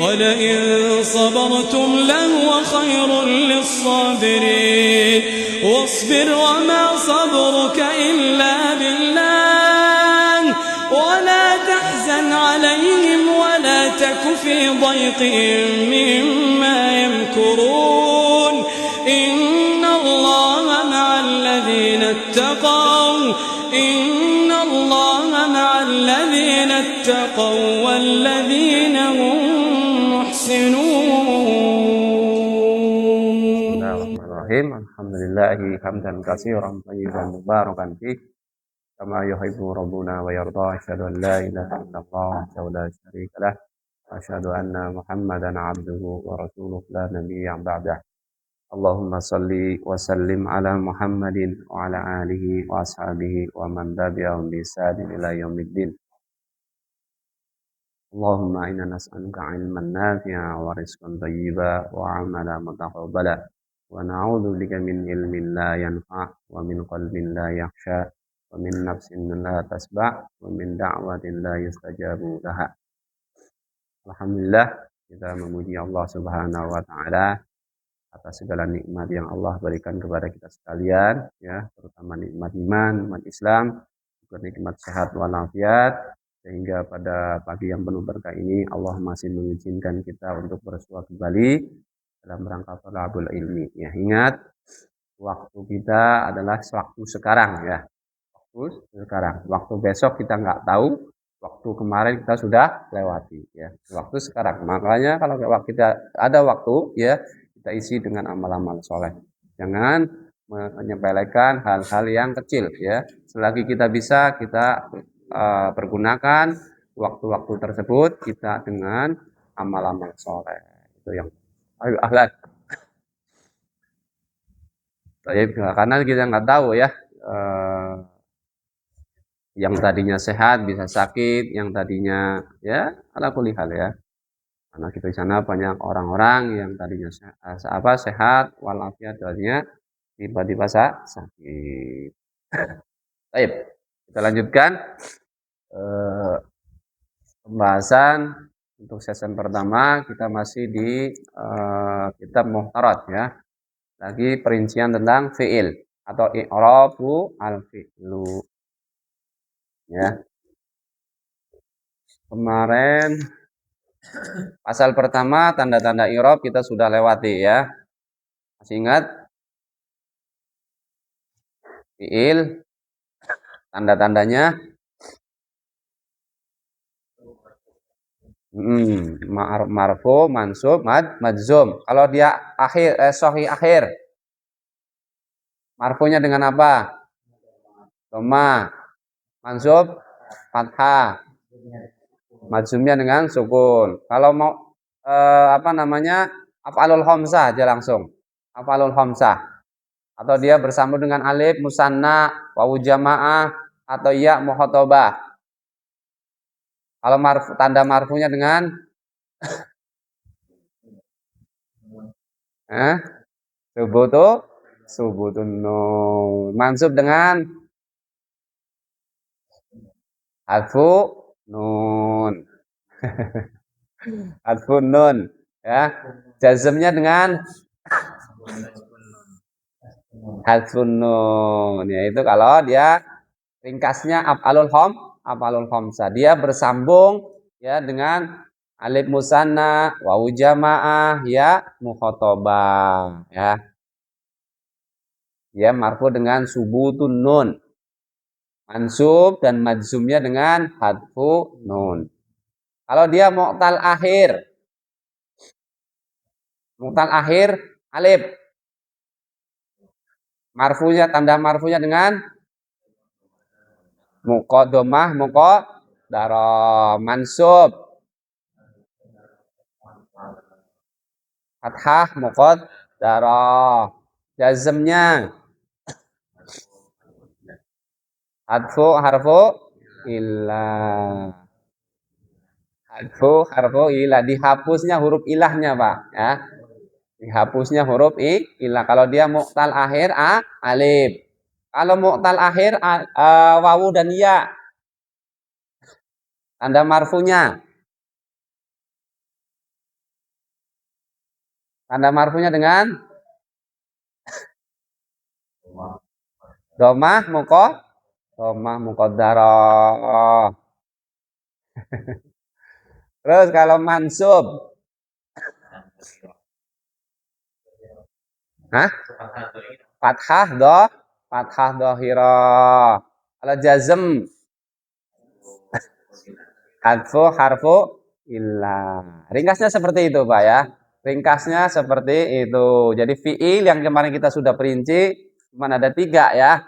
ولئن صبرتم لهو خير للصابرين واصبر وما صبرك إلا بالله ولا تحزن عليهم ولا تك في ضيق مما يمكرون إن الله مع الذين اتقوا والذين هم محسنون. Bismillahirrahmanirrahim. Alhamdulillahi hamdan katsiran thayyiban mubarakan fih kama yuhibbu rabbuna wa yarda. Asyhadu an la ilaha illallah wa la syarika lah. Asyhadu anna Muhammadan abduhu wa rasuluhu la nabiyya ba'dah. Allahumma salli wa sallim ala Muhammadin wa ala alihi wa ashabihi wa man tabi'ahum bi ihsanin ila yaumiddin. Allahumma inna nas'aluka ilman nafi'a wa rizqan thayyiba wa amalan mutaqabbala wa na'udzu bika min ilmin la yanfa' wa min qalbin la yakhsha wa min nafsin la tasba' wa min da'watin la yustajabu laha. Alhamdulillah, kita memuji Allah Subhanahu wa taala atas segala nikmat yang Allah berikan kepada kita sekalian, ya, terutama nikmat iman, nikmat Islam, juga nikmat sehat walafiat, sehingga pada pagi yang penuh berkah ini Allah masih mengizinkan kita untuk bersua kembali dalam rangka thalabul ilmi. Ya, ingat, waktu kita adalah waktu sekarang, ya, waktu sekarang. Waktu besok kita nggak tahu, waktu kemarin kita sudah lewati, ya, waktu sekarang. Makanya kalau kita ada waktu, ya, kita isi dengan amal-amal soleh. Jangan menyepelekan hal-hal yang kecil, ya. Selagi kita bisa, kita pergunakan waktu-waktu tersebut kita dengan amal-amal soleh. Itu yang ayo ahlan. Karena kita nggak tahu, ya, yang tadinya sehat bisa sakit, yang tadinya, ya, ala kulli hal, ya. Karena kita di sana banyak orang-orang yang tadinya sehat walafiat, tadinya tiba-tiba sakit. Baik, kita lanjutkan pembahasan untuk season pertama. Kita masih di kitab Muhtarat, ya. Lagi perincian tentang fi'il atau i'rabu al-fi'lu, ya. Kemarin pasal pertama tanda-tanda i'rab kita sudah lewati, ya. Masih ingat? Fi'il tanda-tandanya marfu, mansub, madzum. Kalau dia akhir sahih akhir, marfunya dengan apa? Dhamma. Mansub fathah. Madzumnya dengan sukun. Kalau mau af'alul khamsah aja langsung. Af'alul khamsah. Atau dia bersambung dengan alif musanna, wawu jamaah, atau ya mukhatabah. Kalau tanda marfunya dengan subutun nun. Mansub dengan hadfu nun. Hadfu nun, ya. Jazmnya dengan hadfun nun, yaitu kalau dia ringkasnya af'alul khamsah, dia bersambung, ya, dengan alif musanna, wawu jamaah, ya mukhatabah, ya. Dia marfu dengan subutun nun. Mansub dan madzumnya dengan hadfu nun. Kalau dia mu'tal akhir alif, marfunya, tanda marfunya dengan muqaddamah, muqaddarah. Mansub fathah, muqaddarah. Jazmnya hadfu harfu ilah. Dihapusnya huruf ilahnya, Pak, ya. Dihapusnya huruf ilah kalau dia mu'tal akhir alif. Kalau mu'tal akhir wawu dan ya, tanda marfunya Tanda marfunya dengan domah muqaddarah. Terus kalau mansub, hah? Fathah fathah dhahirah. Kalau jazm, harfu illah. Ringkasnya seperti itu, Pak ya. Ringkasnya seperti itu. Jadi fiil yang kemarin kita sudah perinci, cuma ada 3 ya.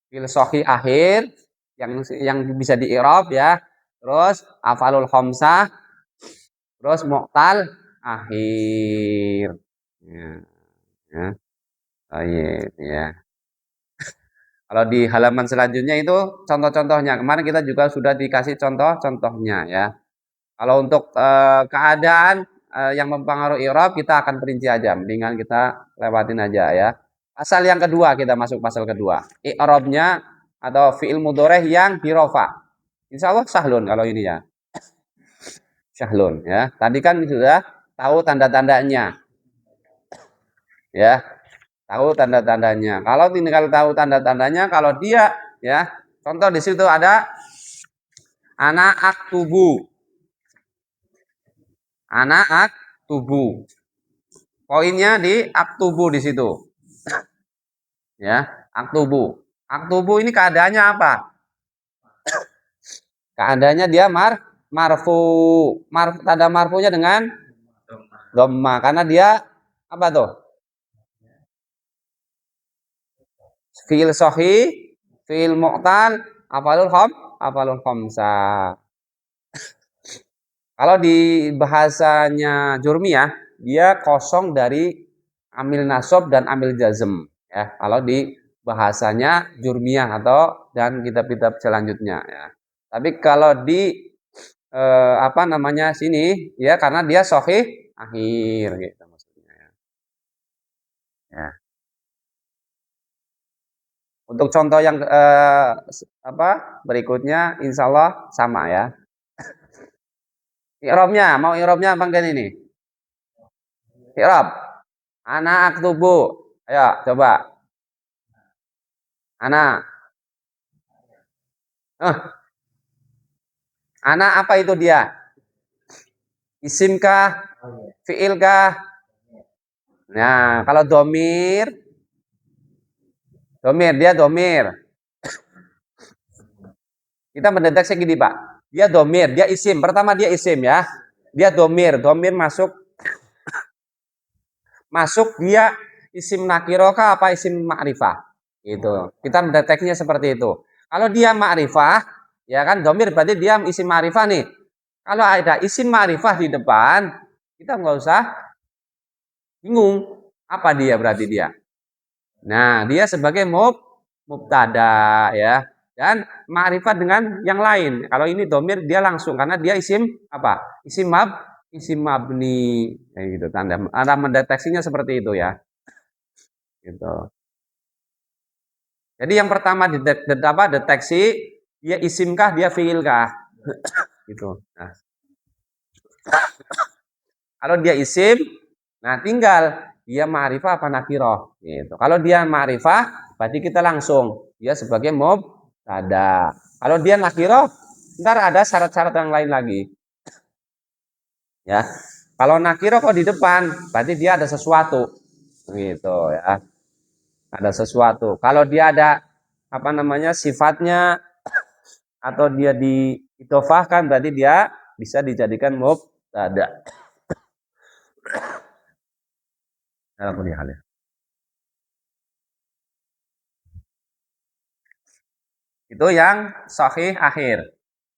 Fiil sahih akhir yang bisa di i'rab ya. Terus afalul khamsah, terus mu'tal akhir. Ya, ya. Oh, iya, ya. Kalau di halaman selanjutnya itu contoh-contohnya. Kemarin kita juga sudah dikasih contoh-contohnya ya. Kalau untuk keadaan yang mempengaruhi i'rab kita akan perinci aja, mendingan kita lewatin aja ya. Pasal yang kedua kita masuk pasal kedua. I'rabnya atau fi'il mudhari yang birofa. Insya Allah sahlun kalau ini ya. Sahlun ya. Tadi kan sudah tahu tanda-tandanya. Ya, tahu tanda-tandanya. Kalau tinggal tahu tanda-tandanya, kalau dia ya, contoh di situ ada ana aktubu. Ana aktubu. Poinnya di aktubu di situ. Ya, aktubu. Aktubu ini keadaannya apa? Keadaannya dia marfu. Tanda marfunya dengan dhamma karena dia apa tuh? Fiil sahih, fiil mu'tal, afalul khamsah. Kalau di bahasanya Jurmiyah, dia kosong dari amil nasab dan amil jazm ya. Kalau di bahasanya Jurmiyah atau dan kitab-kitab selanjutnya ya. Tapi kalau di apa namanya sini ya karena dia sahih akhir gitu maksudnya ya. Ya. Untuk contoh yang apa berikutnya insya Allah sama ya. I'rabnya, mau i'rabnya apa enggak ini? I'rab. Ana aktubu. Ayo coba. Ana. Ana apa itu dia? Isim kah? Fiil kah? Nah, kalau domir dia domir. Kita mendeteksi gini Pak. Dia domir, dia isim. Pertama dia isim ya. Dia domir masuk dia isim nakirokah apa isim ma'rifah. Itu. Kita mendeteksinya seperti itu. Kalau dia ma'rifah, ya kan domir berarti dia isim ma'rifah nih. Kalau ada isim ma'rifah di depan, kita nggak usah bingung. Apa dia berarti dia? Nah, dia sebagai mubtada ya. Dan ma'rifat dengan yang lain. Kalau ini domir dia langsung karena dia isim apa? Isim mabni. Kayak gitu. Anda mendeteksinya seperti itu ya. Gitu. Jadi yang pertama deteksi dia isimkah, dia fiilkah? Gitu. Nah, kalau dia isim, nah tinggal dia ma'rifah apa nakiroh. Gitu. Kalau dia ma'rifah, berarti kita langsung dia sebagai mubtada. Kalau dia nakiroh, ntar ada syarat-syarat yang lain lagi. Ya, kalau nakiroh kok di depan, berarti dia ada sesuatu. Gitu ya, ada sesuatu. Kalau dia ada apa namanya sifatnya atau dia diidhofahkan, berarti dia bisa dijadikan mubtada. Dalam hal ya. Itu yang sahih akhir.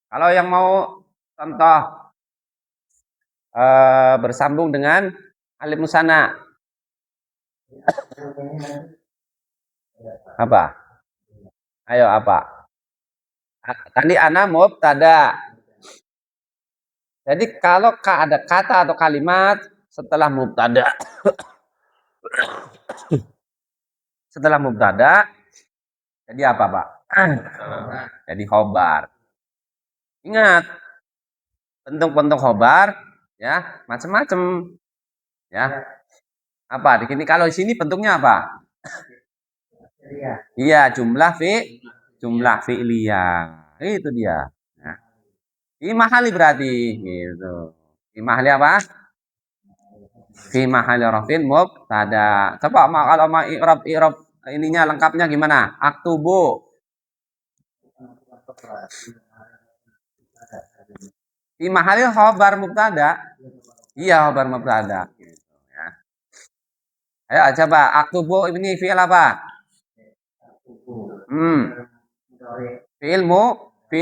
Kalau yang mau contoh bersambung dengan alif musanna. Apa? Ayo apa? Tadi ana mubtada. Jadi kalau ada kata atau kalimat setelah mubtada setelah mubtada jadi apa, Pak? Jadi khobar. Ingat, bentuk-bentuk khobar ya, macam-macam. Ya. Apa? Di sini kalau di sini bentuknya apa? Iya, jumlah fi'liyah. Itu dia. Nah, ini mahali berarti gitu. Ini mahali apa? Fi mahali rafin mubtada. Coba kalau mau i'rab ininya lengkapnya gimana? Aktubu. Fi mahali khabar mubtada. Iya, khabar mubtada gitu ya. Ayo coba aktubu ini fi'il apa? Hmm. Fi'il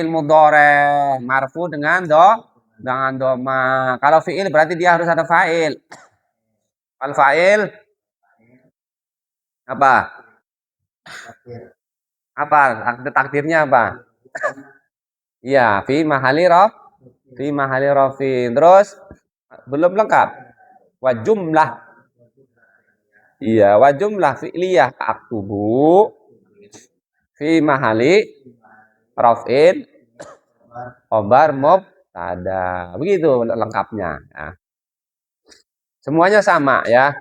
mudhari marfu dengan doma. Kalau fi'il berarti dia harus ada fa'il. Al fa'il apa? Apa? Takdirnya apa? Iya, fi mahali rafin. Terus belum lengkap. Wa jumlah. Iya, wa jumlah fi'liyah aktubu fi mahali rafin khobar mubtada. Begitu lengkapnya ya. Semuanya sama ya.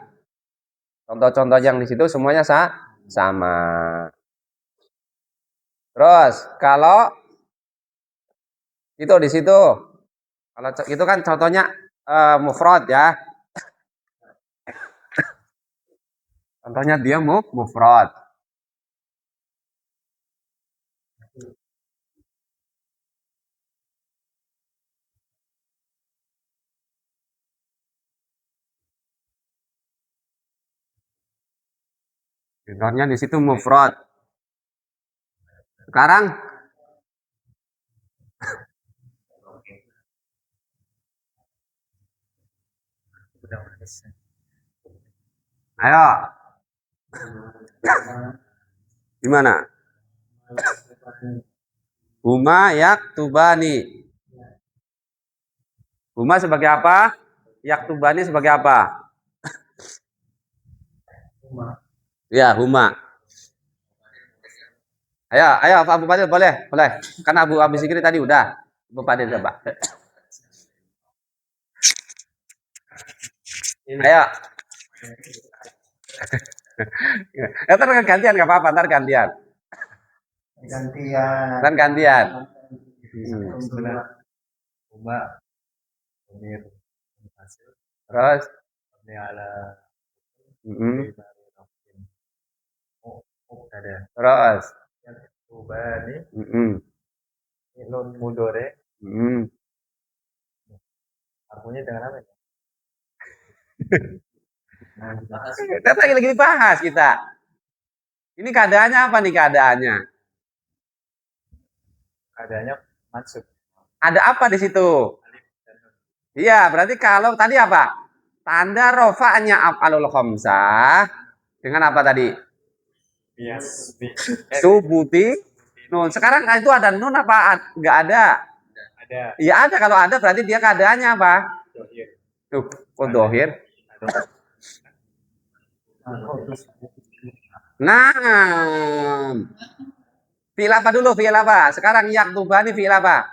Contoh-contoh yang di situ semuanya sama. Terus kalau itu di situ, kalau itu kan contohnya mufrad ya. Contohnya dia mufrad. Contohnya di situ mufrad. Sekarang ayo. Gimana? Huma yaktubani. Huma sebagai apa? Yaktubani sebagai apa? Ya, huma. Ayo Abu Fadil boleh. Karena Abu Sikri tadi udah. Abu Fadil coba. Ayo. Ntar gantian nggak apa-apa, ntar gantian. Gantian. Terus. Terus. Nun mudore. Artinya dengan apa ya? Kita lagi dibahas kita. Ini keadaannya apa nih keadaannya? Keadaannya masuk. Ada apa di situ? Iya, berarti kalau tadi apa? Tanda rofa'nya af'alul khamsah dengan apa tadi? Yes. Subuti nun. Sekarang itu ada nun apa? Enggak ada? Ada. Iya ada, kalau ada berarti dia keadaannya apa? Dohir. Tuh, kok dohir? Nah, fi'il apa dulu? Fi'il apa? Sekarang yaktubani fi'il apa?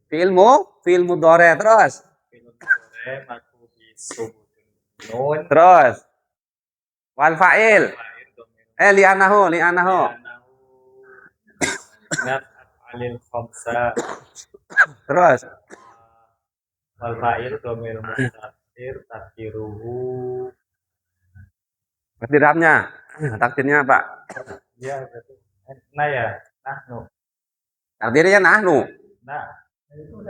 Fi'il mudhari. Terus? Terus? Wal fa'il. Li'anahu. Alil khamsa. Terus? Wal fa'il dhamir mustatir takdiruhu. Takdirnya. Takdirnya apa? Ya, berarti nahnu. Takdirnya nahnu. Nah.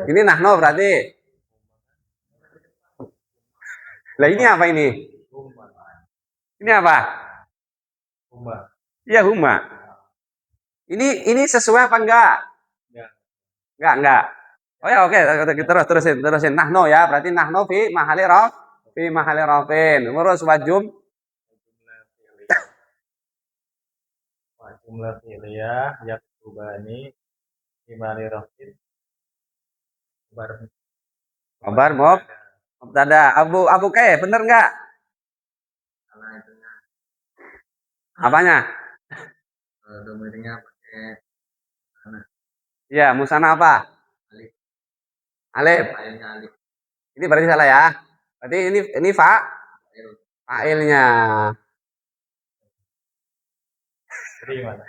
Ini nahnu berarti. Lah ini apa ini? Ini apa? Huma. Iya huma. Ini sesuai apa enggak? Enggak. Oh ya oke, terusin. Nahnu ya, berarti nahnu fi mahali rafin. Terus jumlah fi'liyah yaktubani imani rafin kabar mubtada. Abu bener enggak? Apanya? Domirnya pakai Iya, musana apa? Alif. Ini berarti salah ya. Berarti ini Fa'ilnya. Jadi gimana?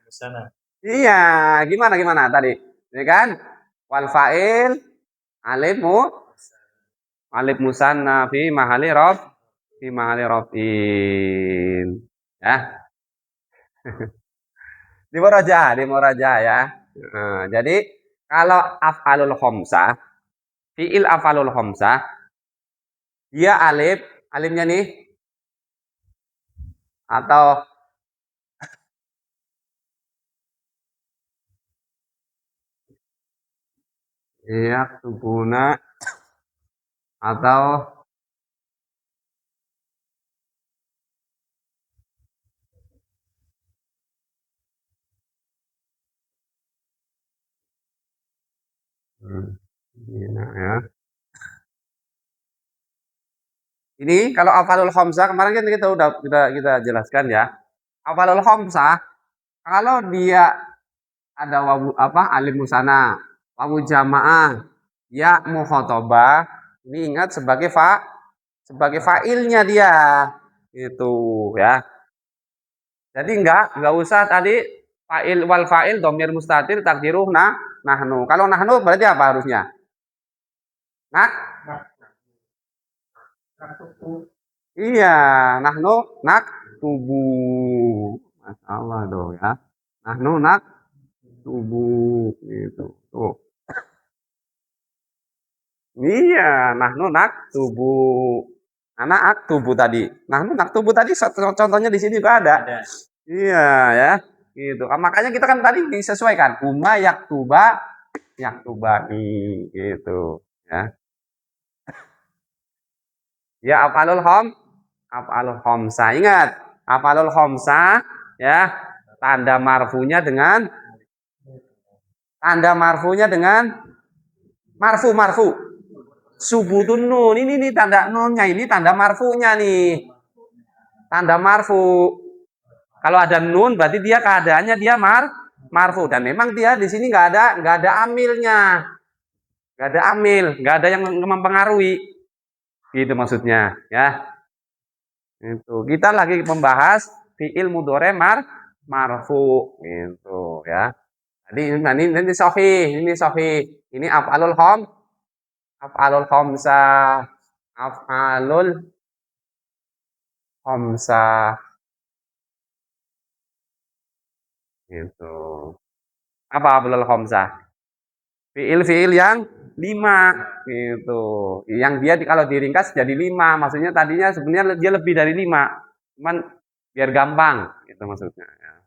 Sana. Iya, gimana tadi? Ini kan wal fa'il alif musanna fi mahali raf'in. Ya, di muraja ya. Nah, jadi kalau af'alul khamsah, fi'il af'alul khamsah, dia alifnya nih atau iya tubuna atau nah, ya. Ini kalau afalul khamsah kemarin kan kita udah kita jelaskan ya. Afalul khamsah kalau dia ada wawu apa alif musana, wawu jamaah, ya mukhatabah, ini ingat sebagai fa'ilnya dia. Itu ya. Jadi enggak usah tadi fa'il wal fa'il dhamir mustatir takdiruh nahnu. Kalau nahnu berarti apa harusnya? Nah, iya, nahnu nak tubuh. Masalah dong ya. Nahnu nak tubuh gitu. Tuh. Iya, nahnu nak tubuh. Anak ak tubuh tadi. Nahnu nak tubuh tadi contohnya di sini juga ada. Iya ya. Gitu. Makanya kita kan tadi disesuaikan. Uma yaktubani gitu ya. Ya af'alul khamsah. Ingat, af'alul khamsah ya, tanda marfunya dengan marfu. Subutun nun. Ini tanda nunnya, ini tanda marfunya nih. Tanda marfu. Kalau ada nun berarti dia keadaannya dia marfu dan memang dia di sini nggak ada amilnya. Nggak ada amil, nggak ada yang mempengaruhi. Gitu maksudnya ya. Itu kita lagi membahas fi'il mudhari marfu gitu ya. Jadi ini sahih, ini af'alul khamsah. Af'alul khamsah gitu. Apa af'alul khamsah? Fi'il yang 5 gitu. Yang dia kalau diringkas jadi 5. Maksudnya tadinya sebenarnya dia lebih dari 5. Cuman biar gampang itu maksudnya ya.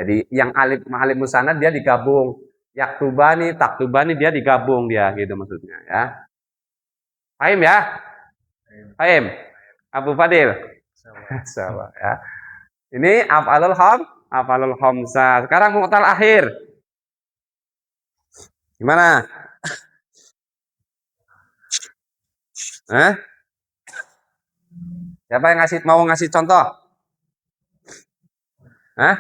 Jadi yang alif musanad dia digabung. Yaktubani, taktubani dia digabung dia gitu maksudnya ya. Paham ya? Paham? Abu Fadil. Sama ya. Ini af'alul khamsah. Sekarang mu'tal akhir. Gimana? Siapa yang mau ngasih contoh? Hah?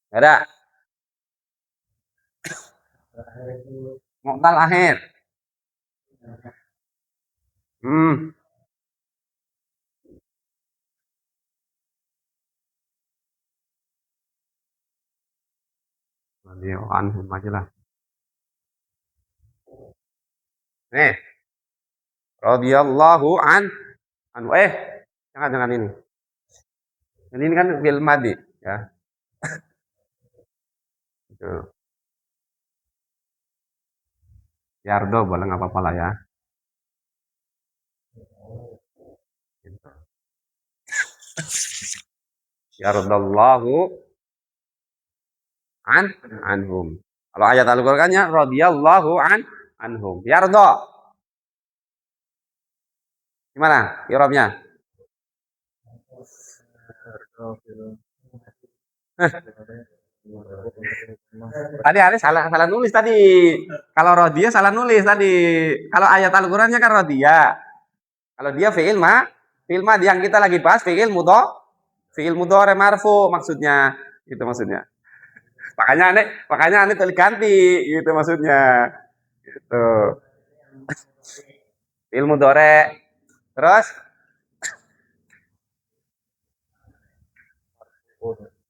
Ada? Mu'tal akhir. Anhum aja lah. Nih. Radhiyallahu anhu. Jangan ini. Ini kan fi'il madhi ya. Itu. Yardo boleh nggak apa-apa lah ya. Yardallahu anhum. Kalau ayat Al-Qur'annya radhiyallahu anhum. Yardo. Gimana i'rabnya? Tadi ada salah nulis tadi. Kalau rodia salah nulis tadi. Kalau ayat Al-Qur'annya kan rodia. Kalau dia fi'il yang kita lagi bahas fi'il mudhari marfu maksudnya. Itu maksudnya. makanya aneh ganti gitu maksudnya. Gitu. Ilmu dore. Terus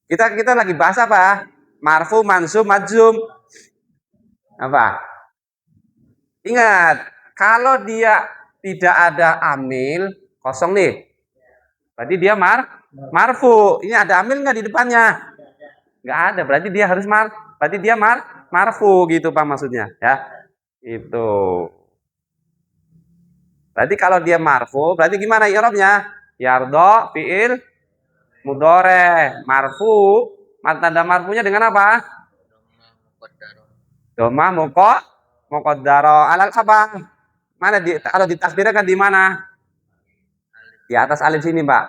kita lagi bahas apa? Marfu, mansub, majzum. Apa? Ingat, kalau dia tidak ada amil, kosong nih. Berarti dia marfu. Ini ada amil nggak di depannya? Nggak ada. Berarti dia harus berarti dia marfu gitu Pak maksudnya, ya. Itu. Berarti kalau dia marfu, berarti gimana i'rabnya? Yardo, fiil, mudore, marfu. Tanda marfunya dengan apa? Doma, muqaddaro. Alal apa? Mana kalau ditakdirkan di mana? Di atas alif sini, Pak.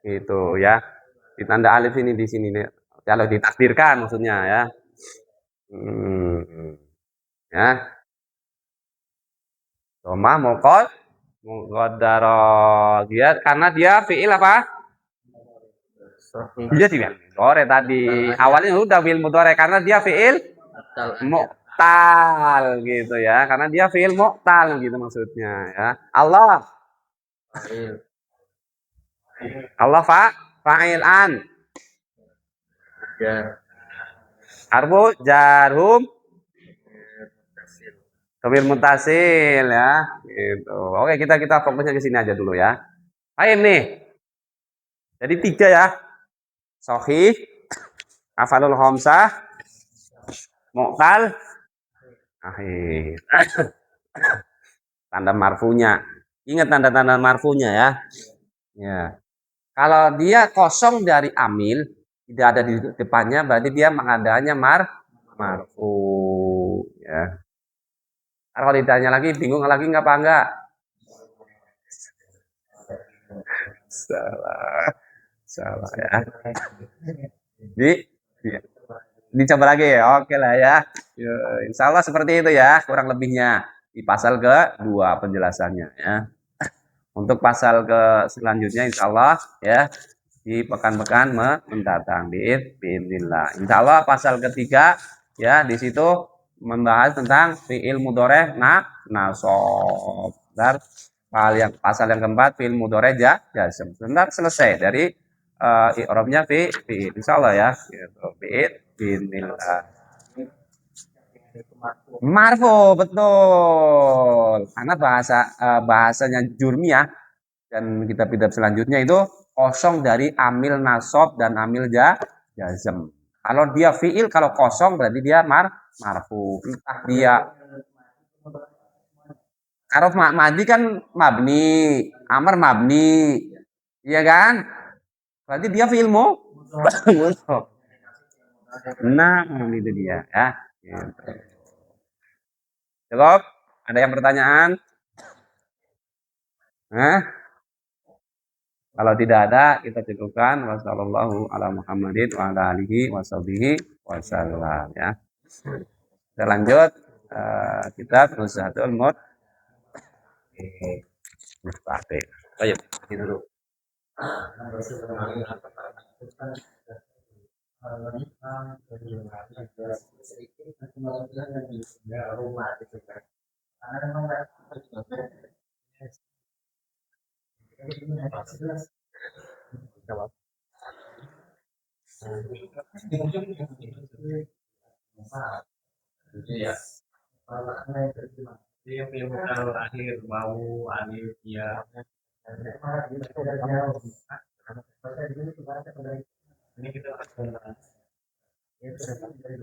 Gitu ya. Ditanda alif ini di sini nih. Kalau ditakdirkan maksudnya ya. Ya. Doma, muqaddaro. Dia karena dia fiil apa? Dia sih mudore tadi. Awalnya udah fiil mudore karena dia fiil mu'tal gitu ya. Karena dia fiil mu'tal gitu maksudnya ya. Allah fa'ilan. Harfu jarhum domir mutasil ya. Gitu. Oke, kita fokusnya ke sini aja dulu ya. Ayo nih. Jadi 3 ya. Sahih, afalul khamsah, mu'tal, akhir. Tanda marfunya. Ingat tanda-tanda marfunya ya. Ya. Kalau dia kosong dari amil, tidak ada di depannya, berarti dia mengadanya marfu. Ya. Kalau ditanya lagi, bingung lagi nggak apa enggak? Salah ya. Dicoba lagi ya, oke lah ya. Insya Allah seperti itu ya, kurang lebihnya di pasal ke-2 penjelasannya ya. Untuk pasal ke selanjutnya insya Allah ya di pekan-pekan mendatang biidznillah. Insya Allah pasal ketiga ya di situ membahas tentang fiil mudhore nasab. Dan pasal yang keempat fiil mudhore jazm. Sebentar selesai dari i'rabnya fiil insya Allah ya. Gitu. Biidznillah. Marfu betul. Karena bahasanya Jurmiyah dan kitab-kitab selanjutnya itu kosong dari amil nasab dan amil jazm. Kalau dia fiil kalau kosong berarti dia marfu. Entah dia karof madi kan mabni, amar mabni. Iya kan? Berarti dia fiilmu. Nah, itu dia ya. Gitu. Cukup? Ada yang pertanyaan? Nah, kalau tidak ada, kita cukupkan. Wassallallahu ala Muhammadin wa ala alihi wasallam ya. Kita lanjut kitab Nuzhatul Mustaqim. Ayo, kita dulu. Iya. Dia film kalau akhir bau alif ya. Ini kita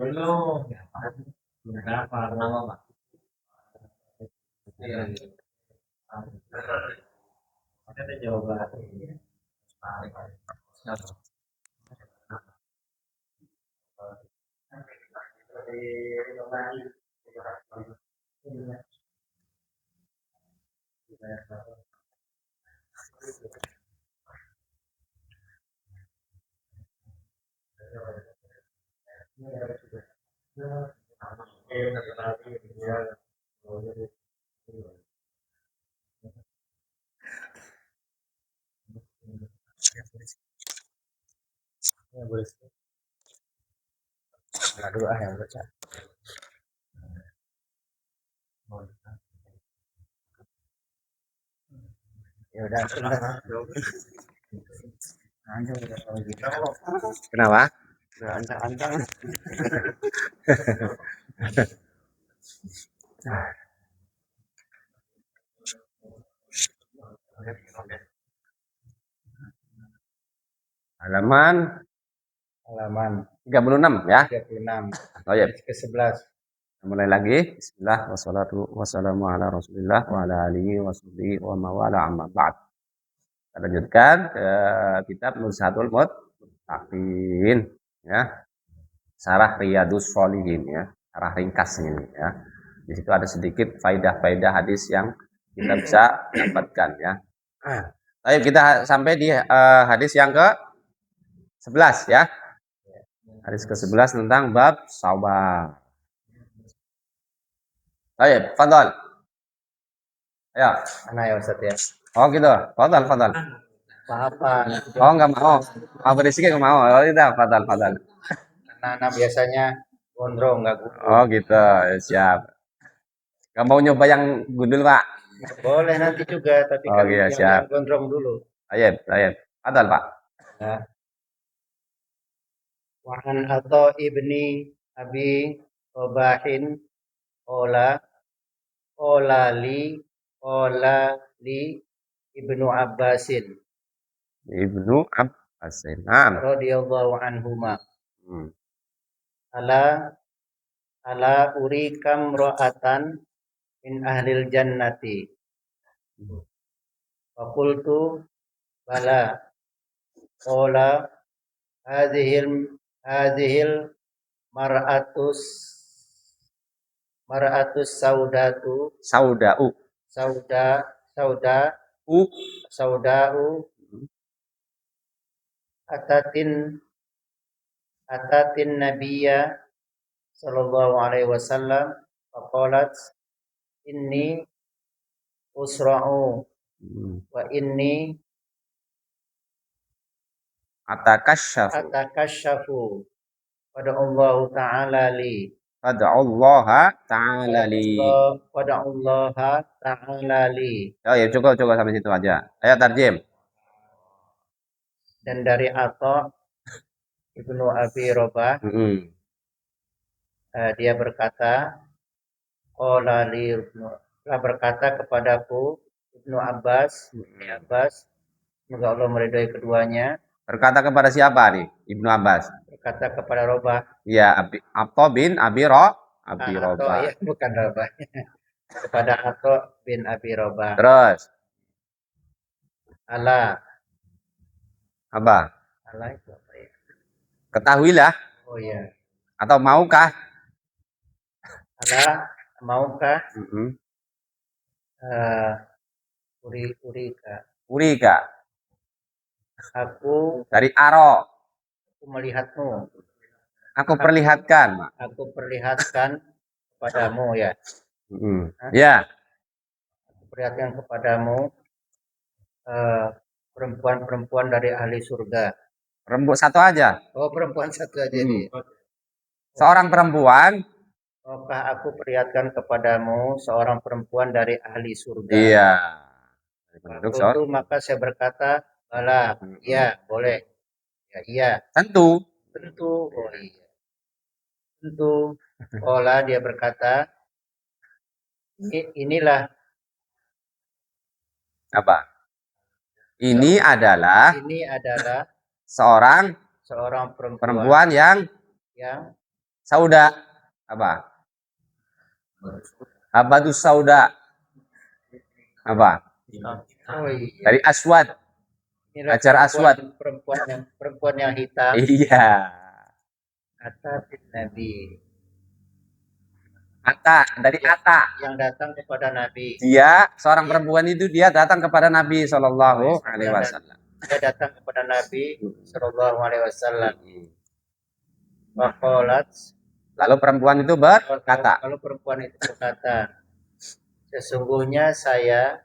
belum. Berapa nama Pak? Iya. Kita coba. Ya, boleh. baca. Ya udah. Kenapa? Ancang-ancang. Halaman Halaman 36 ya. 36 Oh ya, ke-11. mulai lagi. Bismillah wassalatu wassalamu ala Rasulillah wa ala alihi washabihi wa mawala amma ba'd. Kita lanjutkan ke kitab Nuzhatul Muttaqin ya. Sarah Riyadus Sholihin ya. Sarah ringkas ini ya. Di situ ada sedikit faidah-faidah hadis yang kita bisa dapatkan ya. Ayo kita sampai di hadis yang ke-11 ya. Hadis ke-11 tentang bab sabar. Ayo, fadal. Ayo. Mana ya Ustaz ya? Oh gitu. Fadal. Apa? Oh enggak mau. Mau berisik enggak mau. Oh tidak, fadal. Anak-anak biasanya gondrong nggak gundul. Oh gitu. Ya, siap. Enggak mau nyoba yang gundul, Pak? Boleh nanti juga, tapi Oh kan iya, yang siap. gondrong dulu. Ayo. Fadal, Pak. Ya. Wa an Atha ibni Abi Rabahin qala li Ibnu Abbasin Ibnu Abbas. Naam. radhiyallahu anhuma Hmm. ala urikam ra'atan min ahlil jannati wa qultu bala qala hadhil mar'atus saudatu Sauda'u. U. sauda'u atatin nabiyya sallallahu alaihi wasallam faqalat inni usra'u wa inni atakashafu wada'allahu ta'ala li Fad'ullaha ta'ala li. wada'allaha ta'ala li. Oh ya, cukup sampai situ aja. Ayo tarjim. Dan dari Atha Ibnu Abi Rabah dia berkata telah berkata kepadaku Ibnu Abbas, semoga Allah meridhai keduanya. Berkata kepada siapa nih? Ibnu Abbas. Berkata kepada Rabah. Ya, Atha bin Abi Rabah. Ya, bukan Rabah. Kepada Atha bin Abi Rabah. Terus. Ala itu apa ya? Ketahuilah. Oh iya. Atau maukah? Ala maukah? Urika. Aku dari aro. Aku melihatmu. Aku perlihatkan. Aku perlihatkan kepadamu ya. Ya. Aku perlihatkan kepadamu perempuan-perempuan dari ahli surga. Perempuan satu aja. Oh, perempuan satu aja nih. Seorang perempuan. Maukah aku perlihatkan kepadamu seorang perempuan dari ahli surga? Iya. Itu maka saya berkata, bala, iya, boleh. Ya, iya. Tentu. Oh iya. Tentu. Olah dia berkata, inilah. Apa? Ini adalah seorang perempuan yang sauda. Apa? Abadus sauda. Apa? Oh, iya. Dari aswad. Ajar aswad. Perempuan yang hitam. Iya. Ata bin Nabi. Dari Ata. Yang datang kepada Nabi. Dia seorang perempuan itu dia datang kepada Nabi Shallallahu Alaihi Wasallam. Dia datang kepada Nabi Shallallahu Alaihi Wasallam. Faqalat. Lalu perempuan itu berkata. Sesungguhnya saya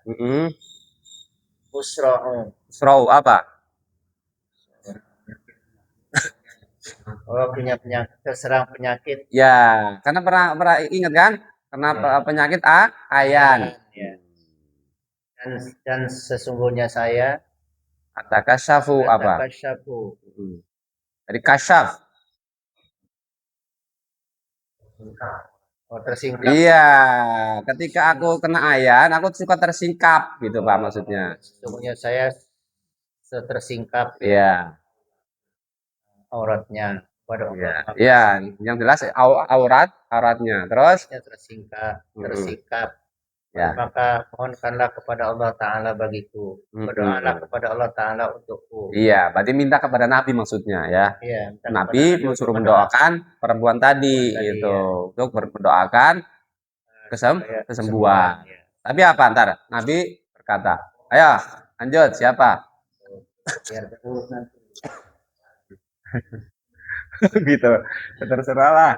usra'u apa? Oh, punya penyakit, terserang penyakit. Ya, karena pernah ingat kan? Karena Ya. penyakit ayan. Ya. Dan sesungguhnya saya Kata kasyafu apa? atakasyafu. Dari kasyaf. Oh, tersingkap. Iya, ketika aku kena ayan, aku suka tersingkap gitu Pak maksudnya. Sesungguhnya saya tersingkap Iya, auratnya pada iya, Allah. iya. Yang jelas auratnya. Terus, Tersikap. ya. Maka mohonkanlah kepada Allah Ta'ala bagiku. Berdoalah kepada Allah Ta'ala untukku. Iya, berarti minta kepada Nabi maksudnya ya. Iya, minta Nabi kepada suruh untuk mendoakan perempuan tadi itu ya. untuk mendoakan kesembuhan. Ya. Tapi apa ntar? Nabi berkata, ayo lanjut siapa? Biar terus nanti. Gitu. Terserah lah.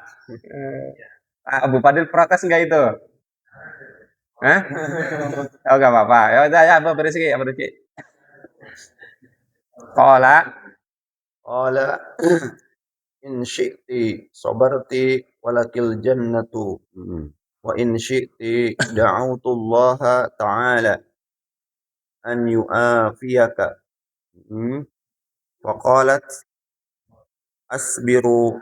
Abu Fadil protes nggak itu? Hah? Oh nggak apa-apa. Ya udah ya, Abu Rizki, Abu Rizki. Qala in syi'ti sabarti walakil jannatu wa in syi'ti da'autullaha ta'ala an yu'afiyaka wa qalat asbiru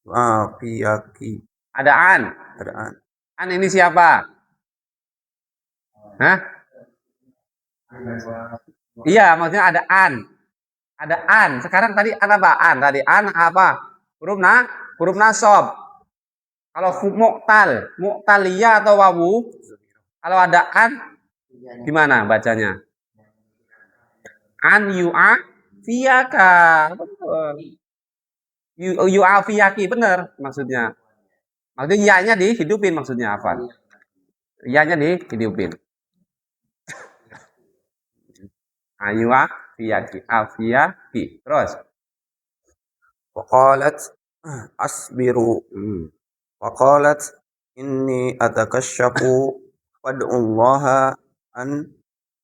yu'afiyaki ada an. adaan An ini siapa? Hah? Iya, maksudnya ada an. Ada an. Sekarang tadi an apa? An tadi an apa? Huruf nasab. Kalau mu'taliyah atau wawu, kalau ada an gimana bacanya? An yu'afiyaka. Betul. Yu'afiyaki bener maksudnya. Maksudnya iya-nya dihidupin maksudnya apa? Iya-nya dihidupin. Yu'afiyaki, afiyaki. Terus wa qalat asbiru wa qalat inni atakasyafu fad'ullaha an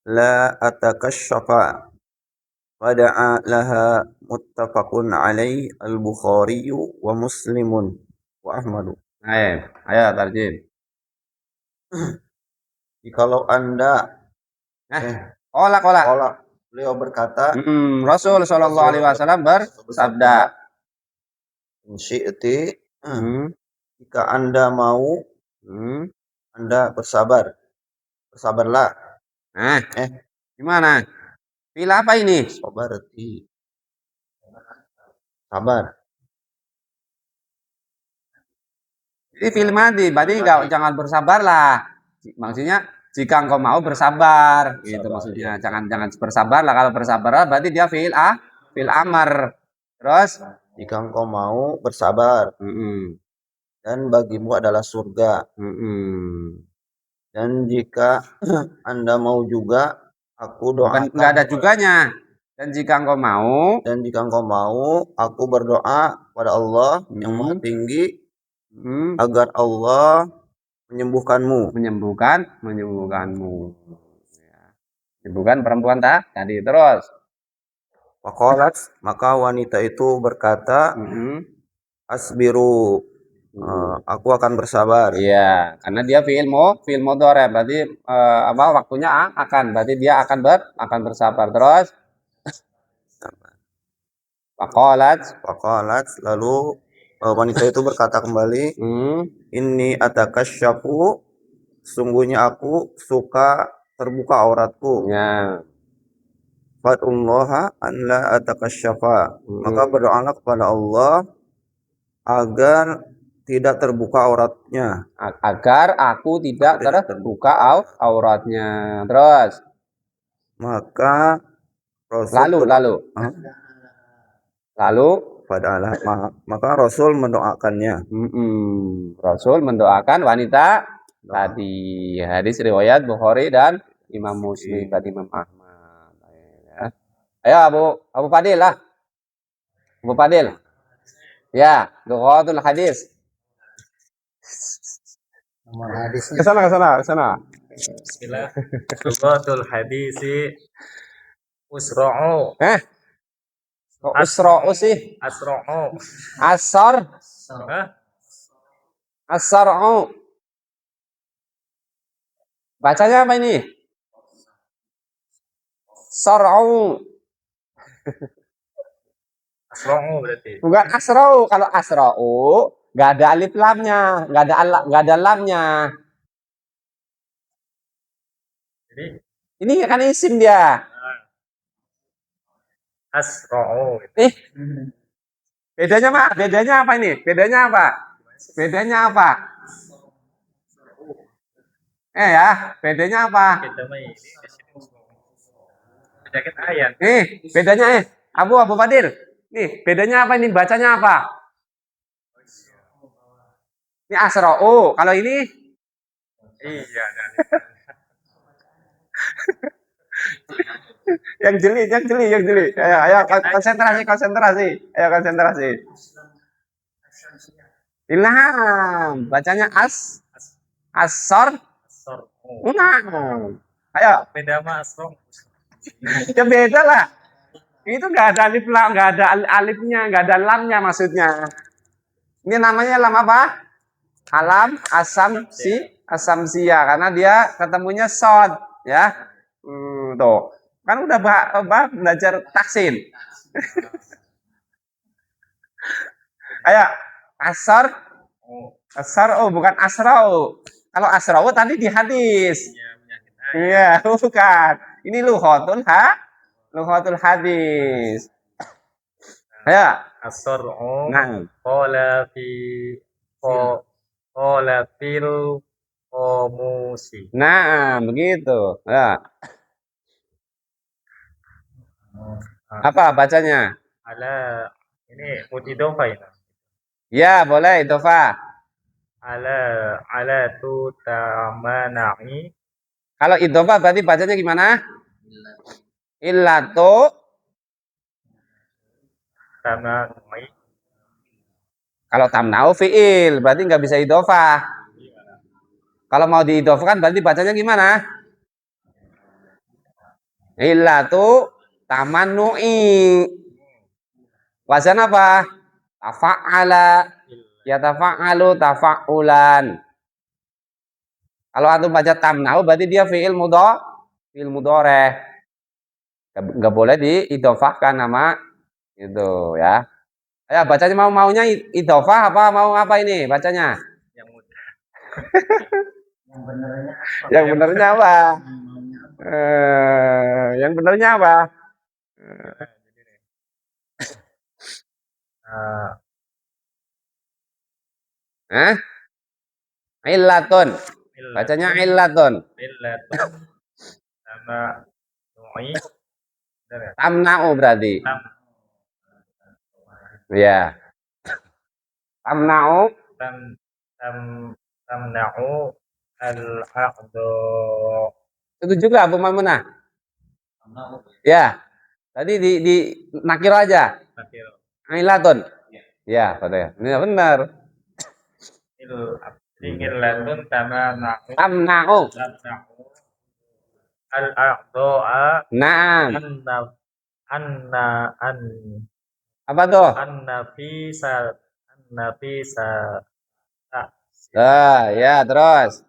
la atakasyafa wada'a laha muttafaqun alaih al-Bukhari wa Muslimun wa Ahmadu. Ayo tarjim. Jikalau Anda Kolak. beliau berkata, Rasul Shallallahu Alaihi Wasallam bersabda, "Syi'ti, jika Anda mau, Anda bersabarlah." Gimana? Pilih apa ini? Sabar. Ini film mati, berarti jangan bersabar lah. Maksudnya jika engkau mau bersabar, gitu maksudnya. Jangan bersabar lah. Kalau bersabar berarti dia fil amar. Terus jika engkau mau bersabar, dan bagimu adalah surga. Dan jika Anda mau juga, aku doakan. Nggak ada juganya. Dan jika engkau mau, aku berdoa kepada Allah yang Maha Tinggi agar Allah menyembuhkanmu. Menyembuhkan perempuan tadi. Terus Faqalat, maka wanita itu berkata, asbiru, aku akan bersabar. Iya, karena dia fi'il mudhari, berarti waktunya akan, berarti dia akan bersabar. Terus Faqalat, lalu wanita itu berkata kembali, inni atakasyafu, sungguhnya aku suka terbuka auratku. Ya. Fad'ullaha an la atakasyafa. Maka berdoalah kepada Allah agar tidak terbuka auratnya. Agar aku tidak terbuka auratnya. Terus Maka Rasul maka Rasul mendoakannya. Rasul mendoakan wanita tadi. Hadis riwayat Bukhari dan Imam Muslim dan Imam Ahmad. Ayo Abu Fadil lah. Abu Fadil. Ya, Duqatul hadis. Nomor hadisnya. Ke sana. Bismillah. Duqatul hadisi Usro'u. Kok usro'u sih? Asro'u. Asar. Hah? Asar'u. Bacanya apa ini? Sar'u. Asro'u berarti. Bukan asra'u. Kalau asra'u nggak ada alif lamnya, nggak ada lamnya. Jadi Ini kan isim dia. asro'u. Bedanya mah, bedanya apa ini? Bedanya apa? Bedanya apa? Ya, bedanya apa? Kita mah ini di sini penyakit ayat. Bedanya Abu Fadil. Nih, bedanya apa ini? Bacanya apa? Ini asra'u. Kalau ini Iya, yang jeli. Ayo konsentrasi. Ayo konsentrasi. Ilham. Bacanya asar. asro'u. Nah. Ayo. Beda mah asro'u. Ya beda lah. Itu nggak ada alif lam, nggak ada alifnya, nggak ada lamnya maksudnya. Ini namanya lam apa? Alam asamsia karena dia ketemunya sod ya. Tuh. Kan udah belajar taksin. Ayo, asar bukan asrau. Kalau asrau tadi di hadis. Iya, bukan. Ini luhatul hadis. Ayo. Asro'u. Nah, Qala fil qomusi. nah begitu. Ya. Apa bacanya? Ala ini mutidofa ini. Ya, boleh Dova. Ala tu tamana'i. Kalau idhofah berarti bacanya gimana? Illatu. Tamana'i. Kalau tamnau fiil berarti nggak bisa idhofah. Kalau mau diidhofahkan berarti bacanya gimana? Illatu tamannu'i. Wazan apa? Tafa'ala. Ya tafa'alu tafa'ulan. Kalau antum baca tamnau berarti dia fiil mudhari. Nggak boleh diidhofahkan nama itu ya. Ayo bacanya maunya idhofah apa mau apa ini bacanya? Yang mudah. Yang benernya apa? Yang benernya apa? Illatun. Bacanya illatun. Illatun tamana'i. Tamna'u berarti. Ya. Tamna'u. Tamna'u al-aqdu. Itu juga Bu Maimunah. Ya. Tadi di nakir aja. Illatun. Ya, betul. Ini benar. Illatun tamna'u al-aqdu'a. Naam. Anna Apa tuh? An-nafisa Ya, terus.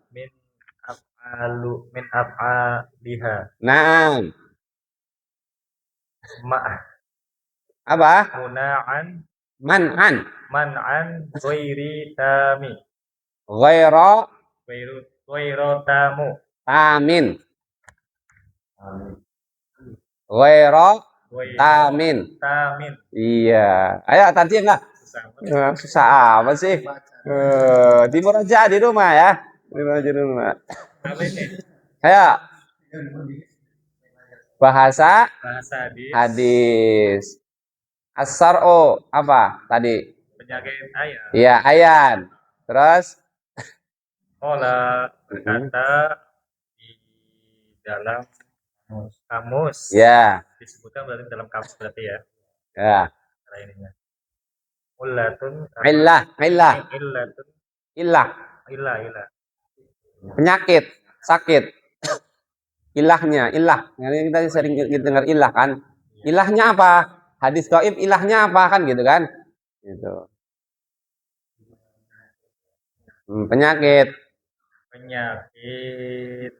min af'aliha. Naam. Apa? Man'an. Ghairi tami. Ghairu tamu. Tamin. Ghairu tamin. Iya. Ayo tarjim lah. Susah apa sih? Timur aja di rumah ya. Timur aja di rumah. Ayo. Bahasa hadis. As-sar'u apa tadi? Penjaga ayat. Iya, ayan. Terus Qala berkata di dalam kamus. ya. Disebutkan berarti dalam kamus berarti ya. Ya. Ininya. Ullatun Illah. Penyakit, sakit. Ilahnya, ilah. Ini kita sering dengar ilah kan. Ilahnya apa? Hadis gaib ilahnya apa kan gitu kan? Gitu. Penyakit. Penyakit.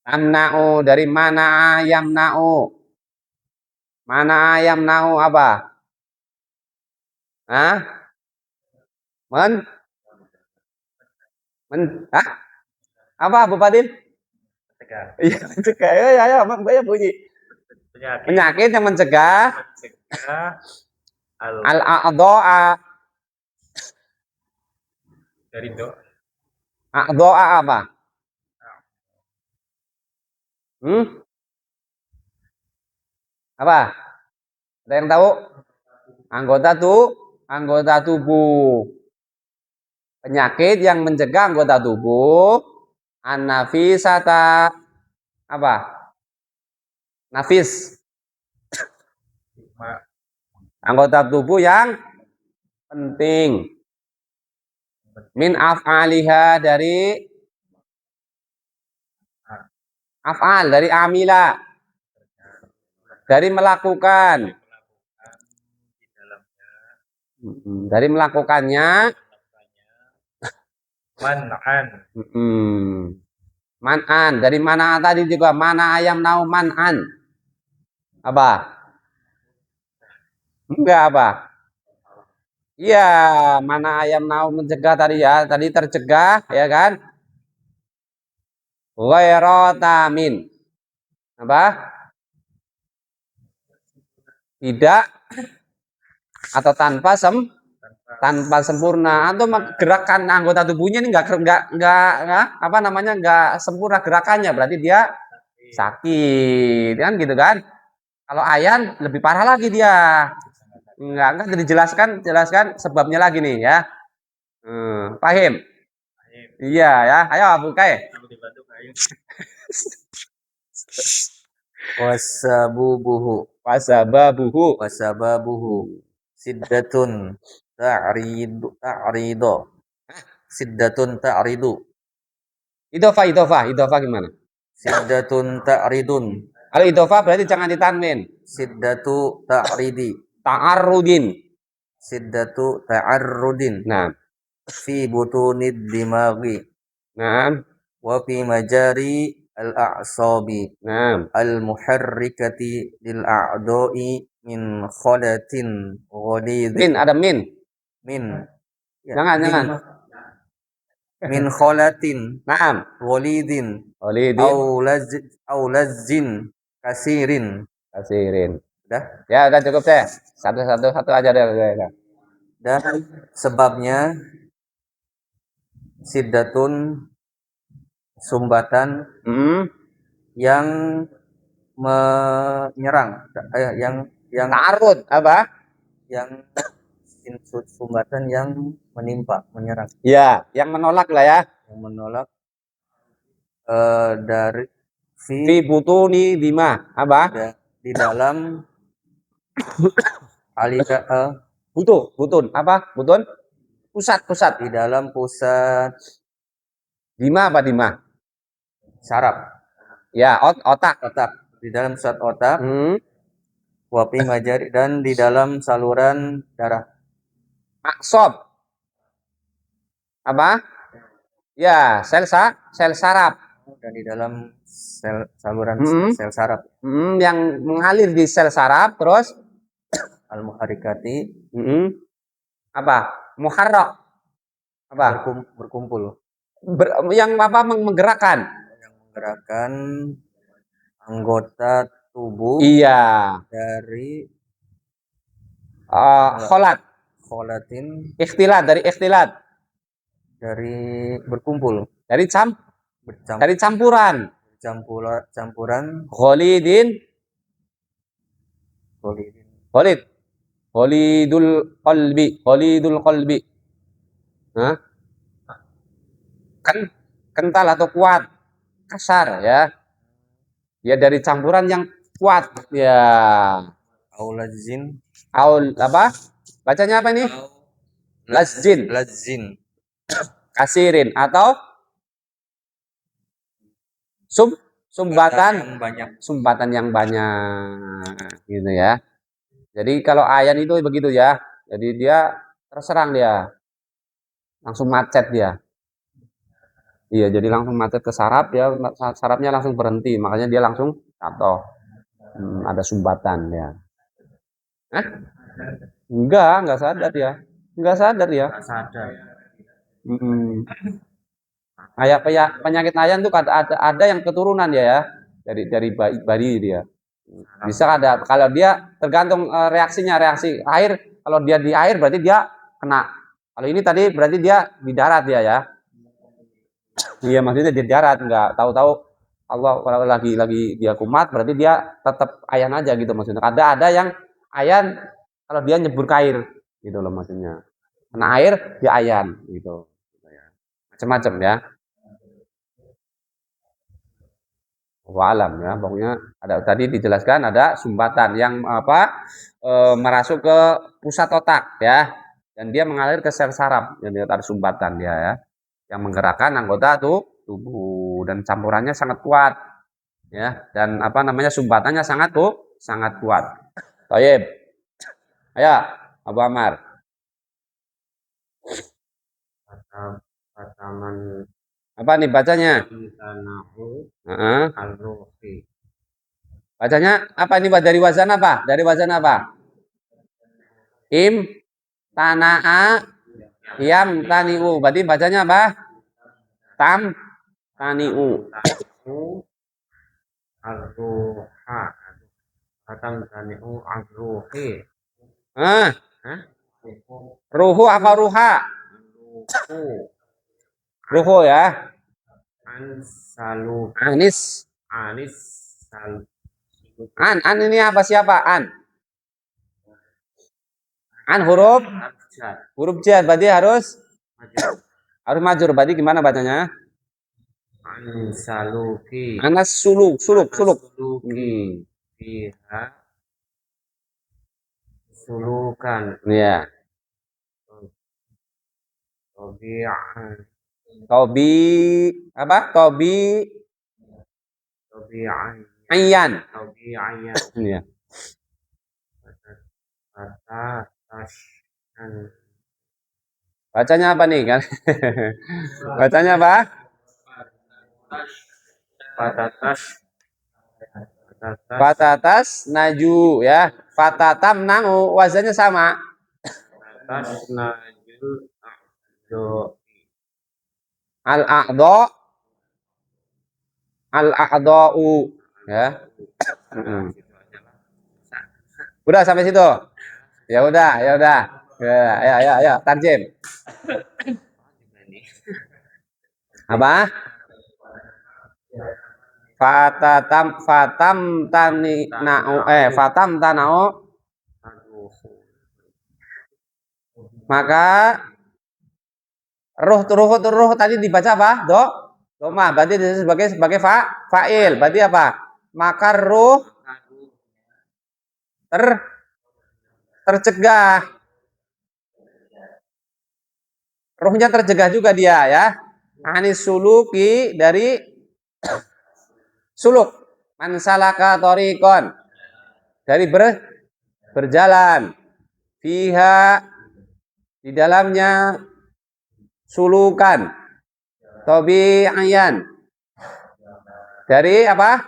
Amna'u dari mana yamna'u? Mana yamna'u apa? Hah? Men? Hah? Apa Bu Fadil? Mencegah. Iya, mencegah. Ya, Mbak bunyi. Penyakit. Penyakit yang mencegah Mencegah al-a'dha'a. dari doa. A'dha'a apa? Apa? Ada yang tahu? Anggota tubuh. Penyakit yang mencegah anggota tubuh an-nafisata apa? Nafis. Anggota tubuh yang penting. Min af'aliha dari af'al dari amila. Dari melakukan. Dari melakukannya Man'an. Man'an. Dari mana tadi juga mana ayam nau man'an. Apa? Enggak apa? Iya, mana ayam nau mencegah tadi ya. Tadi tercegah ya kan? Ghairatamin. Apa? Tidak atau tanpa sempurna atau gerakan anggota tubuhnya ini enggak apa namanya enggak sempurna gerakannya berarti dia sakit kan gitu kan. Kalau ayan lebih parah lagi dia. Enggak jelaskan sebabnya lagi nih ya. Paham? Iya ya. Ayo Abu Kai. wasababuhu siddatun ta'ridu Idhofah gimana? siddatun ta'ridun Kalau idhofah berarti jangan ditanwin. siddatu ta'ridi Ta'arrudin. siddatu ta'arrudin Nah, fi butunid dimaghi nah, wa fi majari al-a'sabi nah. al-muharrikati lil a'dha'i min kholatin ghalidhin Ada min. ya, Jangan. min kholatin Naam. ghalidhin Olidin. au lazzin kasirin. Udah? Ya, udah cukup deh. Satu aja deh. Dan sebabnya siddatun sumbatan yang menyerang yang Ta'arud apa? yang sumbatan yang menyerang Ya, yang menolak lah ya. yang menolak dari Fi butuni bima apa? di dalam alika Butun apa? Butun? Pusat. di dalam pusat Dima apa dima? saraf Ya, otak. di dalam pusat otak wapi majari dan di dalam saluran darah Aksob apa? Ya, sel saraf dan di dalam saluran sel saraf yang mengalir di sel saraf terus al-muharrikati apa? Muharrak apa? berkumpul yang apa menggerakkan anggota tubuh dari kholatin ikhtilat dari berkumpul dari campuran kholidul qalbi nah kan kental atau kuat kasar ya dari campuran yang kuat ya aul apa bacanya apa ini lazin kasirin atau sumbatan, yang banyak. sumbatan yang banyak gitu ya. Jadi kalau ayan itu begitu ya. Jadi dia terserang dia, langsung macet dia. Iya, jadi langsung macet ke saraf ya, sarafnya langsung berhenti, makanya dia langsung jatuh. Ada sumbatan ya. Hah? Enggak sadar ya. Enggak sadar ya. Nggak sadar. Hmm. Penyakit ayan tuh ada yang keturunan ya, dari bayi dia. Bisa ada kalau dia tergantung reaksinya, reaksi air. Kalau dia di air berarti dia kena. Kalau ini tadi berarti dia di darat dia ya. Iya maksudnya di darat, nggak tahu-tahu Allah kalau lagi dia kumat berarti dia tetap ayan aja gitu maksudnya. Ada yang ayan kalau dia nyebur ke air gitu loh maksudnya. Kena air dia ayan gitu. Macam-macam ya. Alam ya, pokoknya ada tadi dijelaskan ada sumbatan yang merasuk ke pusat otak ya, dan dia mengalir ke sel saraf. Jadi ada sumbatan dia ya, yang menggerakkan anggota tubuh dan campurannya sangat kuat ya, dan sumbatannya sangat kuat. Toyib, ayo Abu Amar. Apa nih bacanya? Bacanya apa ini dari wazan apa? Dari wazan apa? Im tanaa yam taniu. Berarti bacanya apa? Tam taniu. Arruha. Atam taniu arruhi. Ruhu apa ruha? Ruhu ya. Anis. An ini apa siapa? An huruf jar berarti harus majur. Berarti gimana bacanya? Anas suluk. Fiha sulukan. Iya. Tobi apa? Tobi ayan. Iya. Bacanya apa nih kan? Bacanya apa? Patatas naju ya. Patatam nangu wazannya sama. Al-a'dha'u ya. Udah sampai situ. Ya udah. Ya, ayo, tarjem. Apa? Fatam tanau. Maka ruh tadi dibaca apa? Doma. Berarti sebagai fa'il. Berarti apa? Maka ruh tercegah. Ruhnya tercegah juga dia ya. Anis suluki dari suluk. Mansalaka torikon dari berjalan. Fiha di dalamnya sulukan. Tobi ayan dari apa?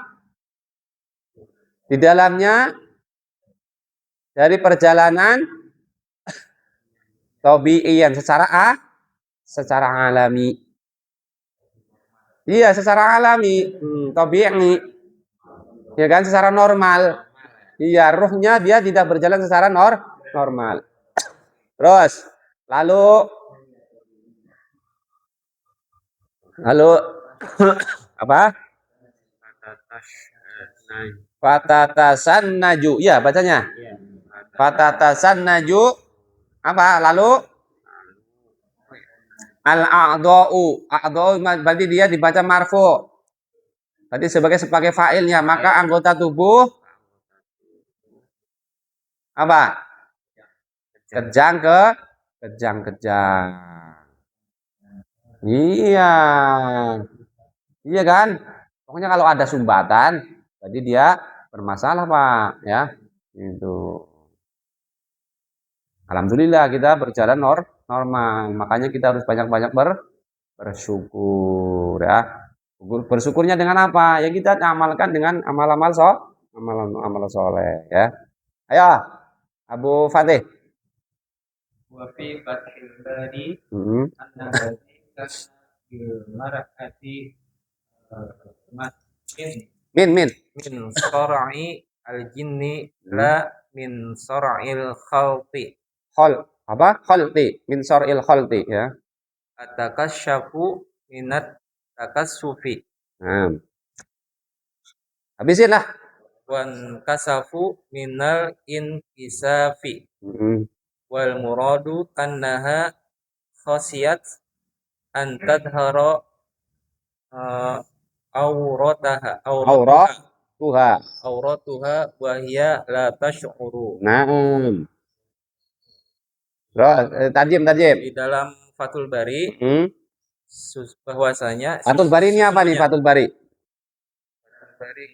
Di dalamnya dari perjalanan tobi'iyan secara alami. Iya, secara alami. Tobi'i. Ya kan secara normal. Iya, ruhnya dia tidak berjalan secara normal. Terus lalu apa? Fatatasan naju. Ya, bacanya. Fatatasan naju apa? Lalu al-a'dha'u. A'dha'u berarti dia dibaca marfu. Berarti sebagai fa'ilnya, maka anggota tubuh apa? Kejang. Iya. Iya kan? Pokoknya kalau ada sumbatan, jadi dia bermasalah Pak, ya. Itu. Alhamdulillah kita berjalan normal. Makanya kita harus banyak-banyak bersyukur ya. Bersyukurnya dengan apa? Ya kita amalkan dengan amal-amal amal soleh ya. Ayo, Abu Fatih. Wa fi fathil bari Hmm. an-nabawi bil marakati Min. min sar'i al-jinni la min sar'il khalqi Khalti. Min sor'il khalti ya. atakasyafu minat takassufi Nah. Habisin lah. wan kasafu minal inkisafi Hmm. wal muradu annaha khasiyat an tadhara aurataha auratuha wa hiya la tash'uru. Naam. Terus tajim. Di dalam Fathul Bari Hmm. bahwasanya Fathul Bari ini apa nih Fathul Bari? Fathul Bari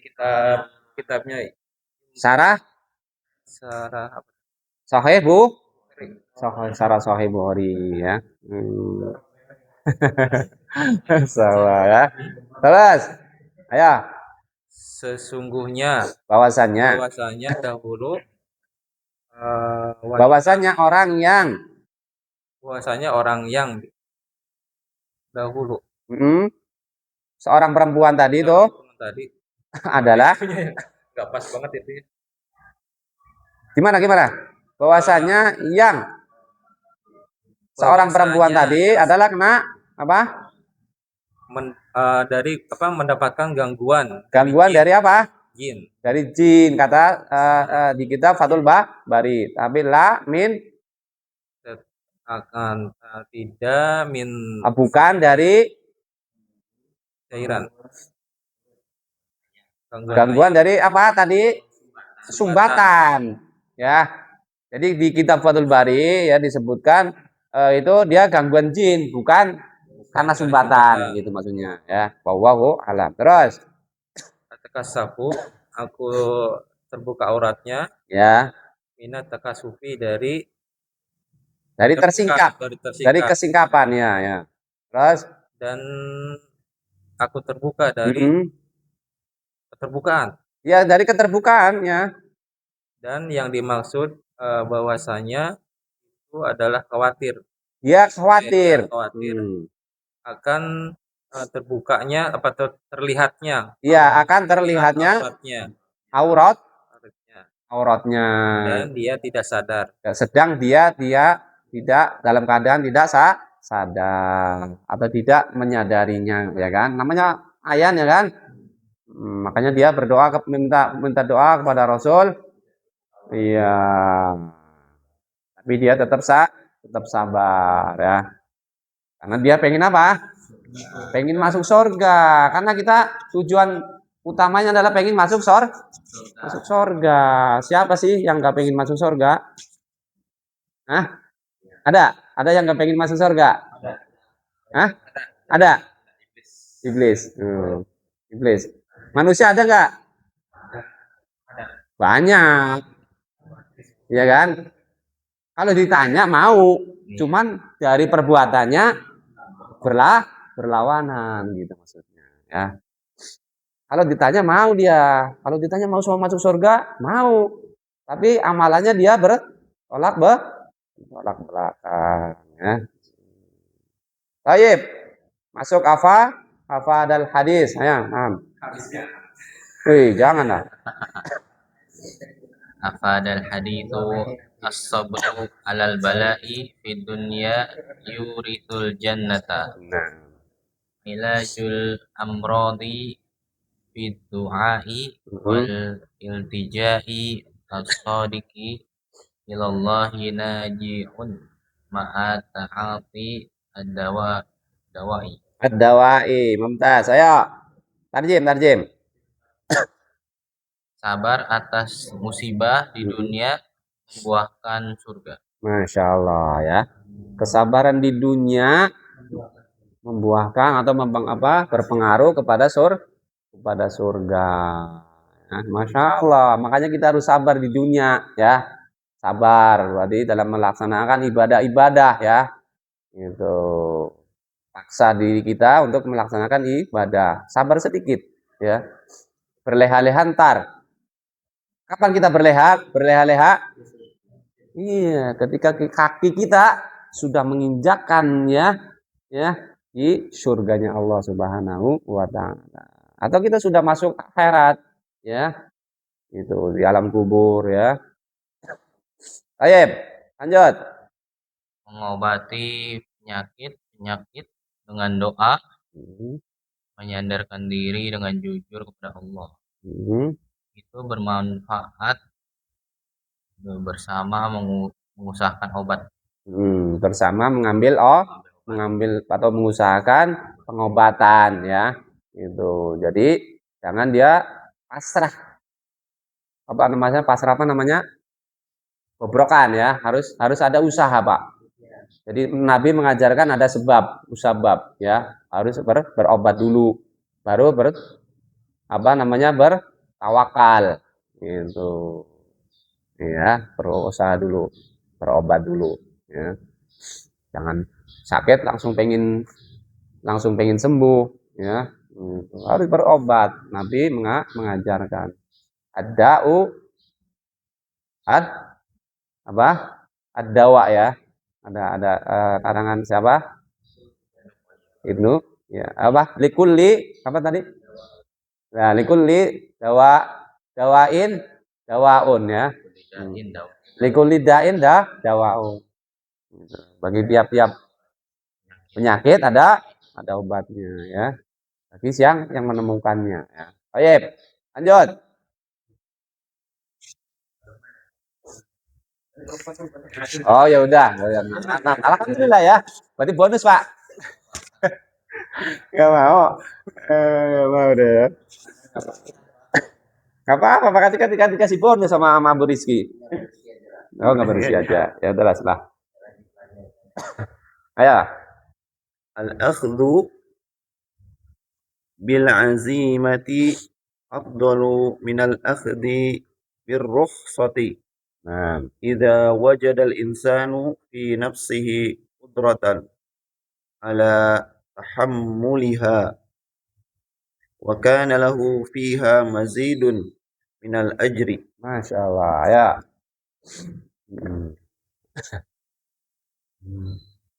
kitabnya Sarah Sarah apa? Sahih Sarah Sahih Bukhari ya. Salah ya. Terus, ayo. Sesungguhnya Bahwasannya dahulu bahwasannya orang yang dahulu seorang perempuan tadi itu adalah nggak pas banget itu ya. gimana bahwasannya yang seorang perempuan tadi adalah kena apa mendapatkan gangguan dari apa jin dari jin kata di kitab Fathul Bari tapi la min akan tidak min bukan dari cairan gangguan dari apa tadi sumbatan ya. Jadi di kitab Fathul Bari ya disebutkan itu dia gangguan jin bukan karena sumbatan gitu maksudnya ya. Wallahu alam. Terus takasafu aku terbuka auratnya ya minat takasufi dari tersingkap dari kesingkapan ya. Terus dan aku terbuka dari keterbukaan. Ya dari keterbukaan ya. Dan yang dimaksud bahwasanya itu adalah khawatir. Dia khawatir. Akan terbukanya terlihatnya. Iya akan terlihatnya auratnya. Dan dia tidak sadar. Sedang dia tidak dalam keadaan tidak sadar atau tidak menyadarinya ya kan. Namanya ayan ya kan. Makanya dia berdoa minta doa kepada Rasul. Iya. Tapi dia tetap sabar ya. Karena dia pengen apa? Pengen masuk surga. Karena kita tujuan utamanya adalah pengen masuk surga. Siapa sih yang nggak pengen masuk surga? Hah? Ada yang nggak pengen masuk surga? Hah? Ada? Iblis. Iblis. Manusia ada nggak? Banyak. Iya kan? Kalau ditanya mau, cuman dari perbuatannya berlawanan gitu maksudnya ya. Kalau ditanya mau dia, kalau ditanya mau masuk surga, mau. Tapi amalannya dia bertolak belakang ya. Baik. Masuk hafadal hadis. Ya, janganlah. Hafadal hadithu as-sabru alal bala'i fid dunya yurithul jannata. Ilajul amradi fid du'ai wal iltijai as-sadiqi ilallahi naji'un ma'a ta'ati ad-dawai. Ad-dawai, mumtaz. Ayo. Tarjim. Sabar atas musibah di dunia membuahkan surga. Masya Allah ya. Kesabaran di dunia membuahkan atau berpengaruh kepada kepada surga. Nah, Masya Allah, makanya kita harus sabar di dunia ya. Sabar berarti dalam melaksanakan ibadah-ibadah ya. Itu paksa diri kita untuk melaksanakan ibadah. Sabar sedikit ya. Berleha-leha ntar. Kapan kita berleha-leha? Iya, ketika kaki kita sudah menginjakkan ya di surganya Allah Subhanahu wa taala. Atau kita sudah masuk akhirat ya. Itu di alam kubur ya. Baik, lanjut. Mengobati penyakit dengan doa, Hmm, menyandarkan diri dengan jujur kepada Allah. hmm, Itu bermanfaat bersama mengusahakan obat. bersama mengambil atau mengusahakan pengobatan ya. Itu. Jadi jangan dia pasrah. Pasrah apa namanya? Bobrokan ya. Harus ada usaha, Pak. Jadi Nabi mengajarkan ada usabab ya. Harus berobat dulu. Baru bertawakal gitu. Ya, berusaha dulu, berobat dulu ya. Jangan sakit langsung pengen sembuh ya. Harus berobat. Nabi mengajarkan ad-da'u ad apa? Ad-dawa ya. Ada karangan siapa? Ibnu ya. Apa? Likulli apa tadi? Nah, likulli dawaun ya. Likulli da'in dawaun. Bagi tiap-tiap penyakit ada obatnya ya. Bagi yang menemukannya ya. Baik, lanjut. Oh ya udah. Nah, alhamdulillah ya. Berarti bonus, Pak. Gak mau. Gak mau deh ya. Gak apa-apa, Pak. Kasih bonus sama Bu Rizky. Oh, nggak bersih aja. Ya udahlah, setelah. Ayo. Al-akhdhu bil azimati afdalu minal akhdhi bir rukhsati. Nah, Idza wajada al-insanu fi nafsihi qudratan ala tahammuliha wa kana lahu fiha mazidun minal ajri. Masya Allah ya.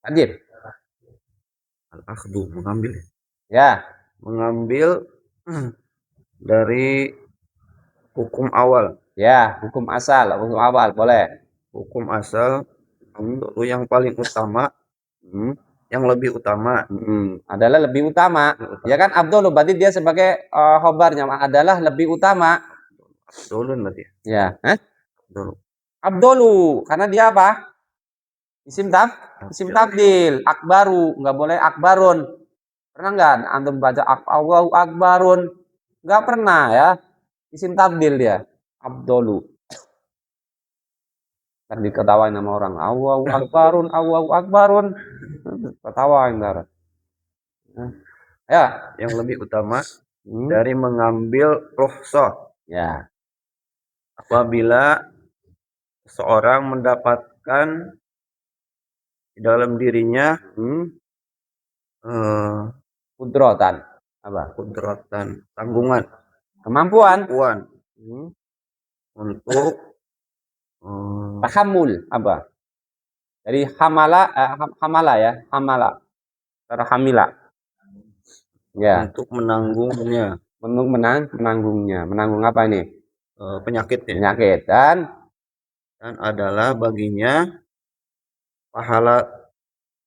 Lanjut. Al-akhdhu mengambil Ya. dari hukum awal. Ya, hukum awal boleh. Hukum asal untuk yang paling utama, yang lebih utama. Adalah lebih utama. Ya kan Abdul berarti dia sebagai khobarnya adalah lebih utama. Abdulun berarti. Ya. Abdul. Abdulu karena dia apa? Isim tabdil, akbaru, nggak boleh akbarun. Pernah nggak antum baca Allahu akbarun? Nggak pernah ya. Isim tabdil dia. Abdulu. Ntar diketawain sama orang. Allahu akbarun. Ketawain ntar. Ya, yang lebih utama dari mengambil rukhsah. Ya. Apabila seorang mendapatkan di dalam dirinya kudratan tanggungan, kemampuan untuk tahammul apa? Dari hamala ya, terhamila. Ya. Untuk menanggungnya. Menanggung apa ini? Penyakit dan adalah baginya pahala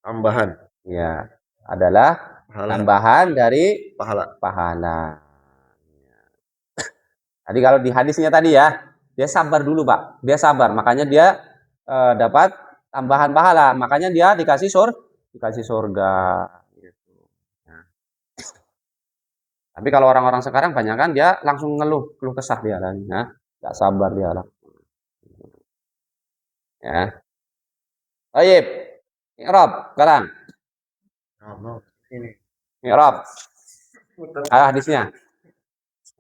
tambahan. Ya, adalah tambahan dari pahala. Tadi kalau di hadisnya tadi ya, dia sabar dulu, Pak. Dia sabar, makanya dia dapat tambahan pahala. Makanya dia dikasih surga. Gitu. Nah. Tapi kalau orang-orang sekarang banyak kan dia langsung keluh kesah dia lah, ya. Nggak sabar dia lah. Ya. Baik. I'rab sekarang. I'rab. Hadisnya.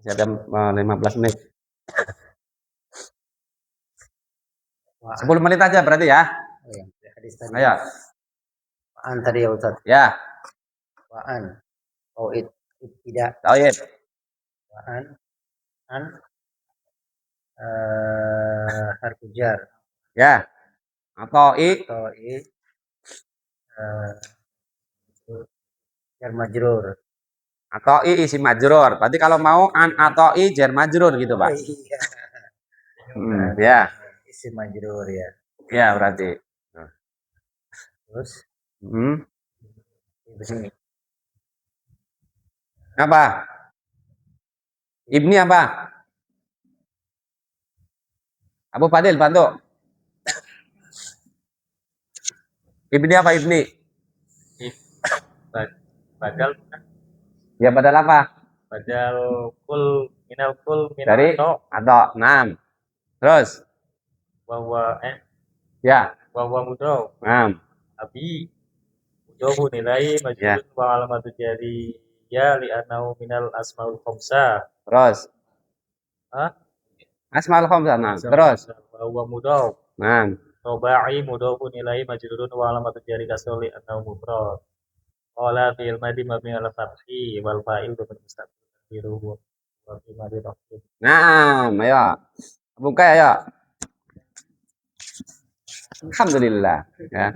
Masih ada 15 menit. 10 menit aja berarti ya. Oh, ya. Hadis tadi. Ayo. Wa'an tadi ya Ustaz. Ya. Wa'an. Tauhid. Tidak. Tauhid. Wa'an. An. Harfu jar. Ya. Atau i. Tauhid. Jar majrur. Atau i isim majrur. Berarti kalau mau an atau i jar majrur gitu, Pak. Oh, iya. Ya. Isim majrur ya. Ya, berarti. Terus di sini. Apa? Ibni apa? Abu Fadil bantu. Ibni apa Ibni? Badal Ya badal apa? badal kul minal Dari atau 6. Terus? Wawa Ya. wawa mudau 6. abi mudau nilai majrur wa alamatu jari ya li anau minal asmaul khamsah. Terus? Hah? Asmaul khamsah. Terus? Wawa mudau 6. Robai mudhofu nilai majrurun wa alamatu jari kasra li annahu mufrad. Qala fi'il madhi mabni ala fathi wal fa'il dhamir mustaqbil takdiruhu wa fi madhi rafid. Nah, ayo. Buka ayo. Alhamdulillah ya.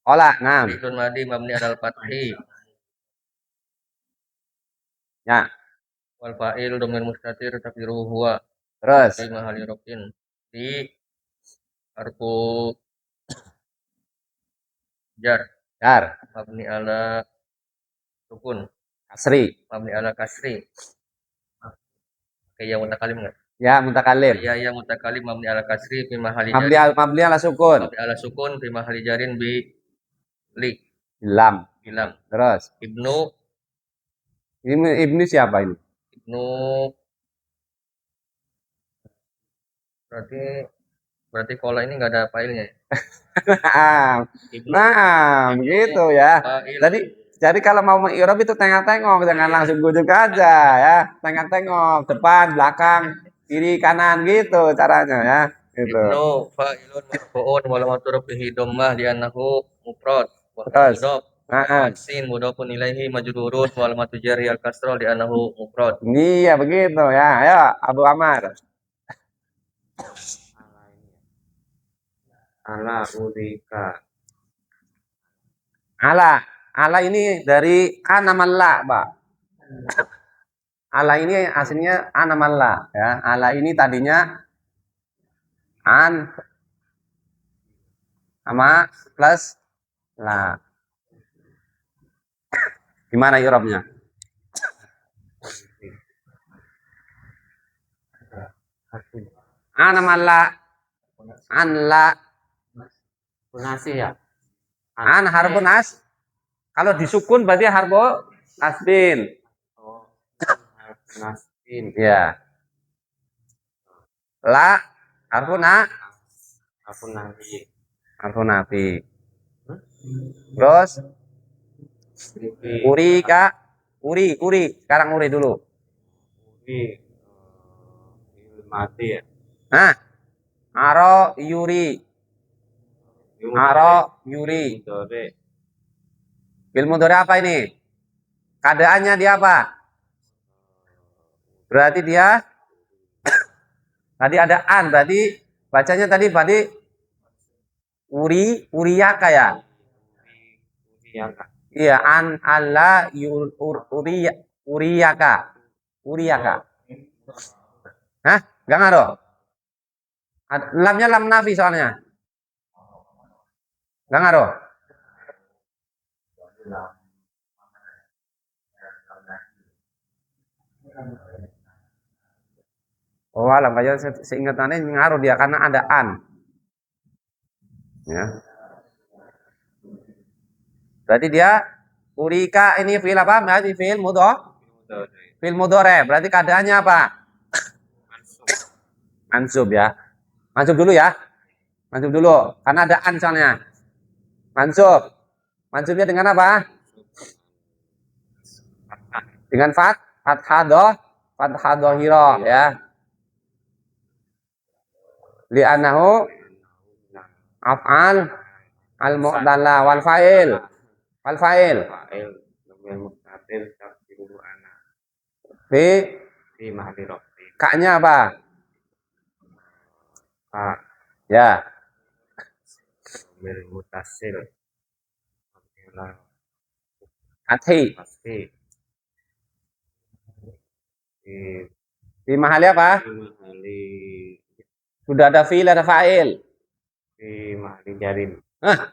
Olah, nah. Fi'il madhi mabni ala fathi. Ya. Wal fa'il dhamir mustatir takdiruhu huwa. Terus? Fi mahali rafin. Di harfu jar mabni ala sukun Kasri. mabni ala kasri. Kayak mutakalim enggak? Ya, mutakalim. Ya mutakalim mabni ala kasri fi mahali Mabni ala sukun. mabni ala sukun fi mahali jarin bi li Lam. bilam. Terus? Ibnu siapa ini? Ibnu berarti kola ini enggak ada failnya. Nah, begitu ya. Jadi kalau mau mengirob itu tengok-tengok, jangan langsung gudeg aja ya. Tengok-tengok, depan, belakang, kiri, kanan gitu caranya ya. Gitu. Ibnu fa'ilun marfu'un wa lamatu rafihi dhammah li annahu mufrad. Terus. Sin mudhafun ilaihi majrurun wa lamatu jarri al kasra li annahu mufrad. Iya begitu ya. Ayo Abu Amar. Ala ulika. Ala ini dari anamalla, Pak. Ala ini aslinya anamalla ya. Ala ini tadinya an sama plus la. Gimana i'rabnya? Anamalla anla Nasih ya. An harfu nas. Kalau disukun berarti harfu nasbin. Oh. Nasbin. Ya. La harfu na. Harfu nafi. Harfu nafi. Terus uri. Sekarang uri dulu. Uri. Mati ya. Nah. Aro yuri. Yuri. Fil mudhari apa ini? Keadaannya dia apa? Berarti dia tadi ada an, berarti bacanya tadi uriyaka ya. Iya, an alla uriyaka. Hah? Enggak ngaruh. Lamnya lam nafi soalnya. Enggak ngaruh. Oh, alam aja seingatannya ngaruh dia karena ada an. Ya. Berarti dia urika ini fi'il apa? Berarti fi'il mudhari. Berarti keadaannya apa? Mansub ya. Mansub dulu ya. Mansub dulu karena ada an soalnya. Mansubnya dengan apa? Dengan fathah dhahirah ya. Li'annahu af'al al-mu'talla wal fa'il. Wal fa'il. Fa'il dhamir mustatir takdiruhu ana. Fi Fi mahalli raf'in. kaknya apa? Fa Ya. dhamir mutasil. Mabniun Athi. pasti. Fi Di mahali apa? mahalli Sudah ada fi'il, ada fa'il. fi mahalli jarin. Hah?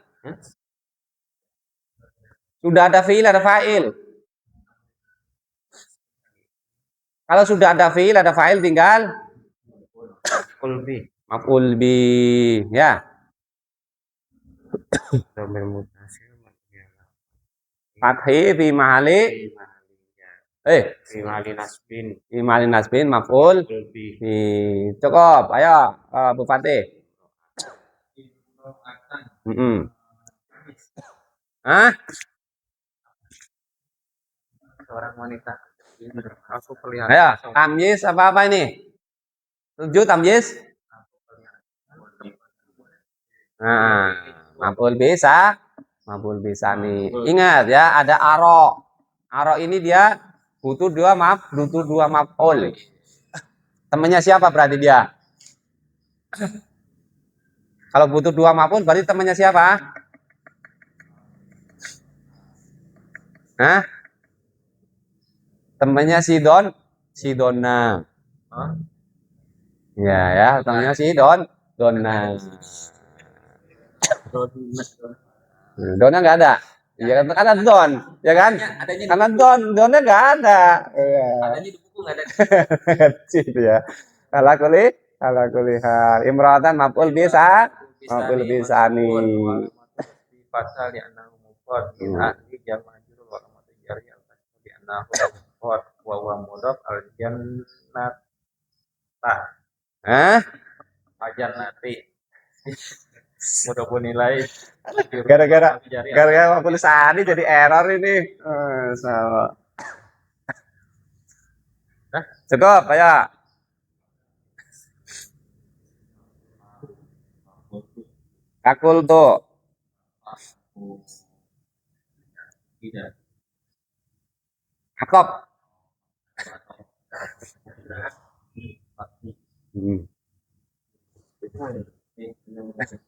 Sudah ada fi'il, ada fa'il. Kalau sudah ada fi'il, ada fa'il tinggal Kulbi maf'ul bi. Ya. dhamir mutasil mabniun Fathi fi mahali fi mahalli fi mahalli nasbin. fi mahali nasbin maf'ul Kulbi bi. Cukup. Ayo, Bu Fatih. Hah? seorang wanita. Aku Ayo, tamyiz apa ini? Tujuh tamyiz. Nah, maf'ul bisa nih. Ingat ya, ada aro. Aro ini dia butuh dua maf'ul. Temennya siapa berarti dia? Kalau butuh dua maf'ul berarti temennya siapa? Hah? Temennya si Donna. Ya, temennya si Donna. Donna nggak ada. Iya kan, ada Don, ya kan? Karena Donna nggak ada. Iya. Adanya di buku nggak ada. Gitu ya. Ala kuli hal. Imratan maf'ul bisa nih. Pasal di anak mufrad min ahli jama' majrur wa alamat jari al kasr di anak mufrad wa huwa mudhaf al jannat ajannati mudah nilai Gara-gara maf'ul sani jadi error ini. Sama. Cukup, ayo. Kakul tuh. Tidak. Akop.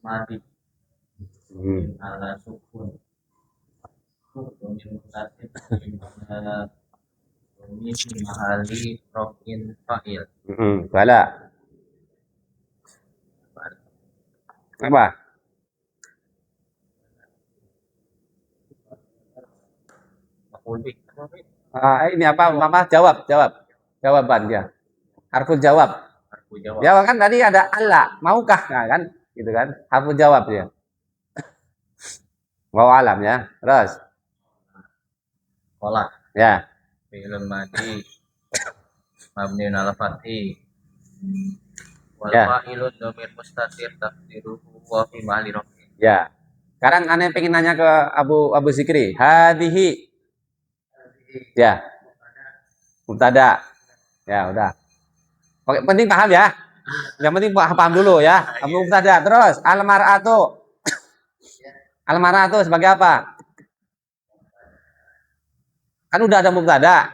Mati. Ala sukun. Sukun mutasil ini mahali rofin fa'il. Bala. Apa? Ini apa? Jawaban dia. Harful jawab. Jawab kan tadi ada Allah, maukah? Nah, kan? Gitu kan? Harful jawab dia. Wa alam ya. Terus. Kolak. Ya. Fi'lun madi mabniun ala fathi wal Ya. fa'ilun dhamir mustatir taqdiruhu wa fi mahalli raf'in. Ya. Sekarang aneh pengen nanya ke Abu Zikri. Hadihi. Ya. Mubtada. Ya, udah. Oke, penting paham ya. Yang penting paham dulu ya. Abu mubtada. Terus al-mar'atu sebagai apa? Kan udah ada mubtada.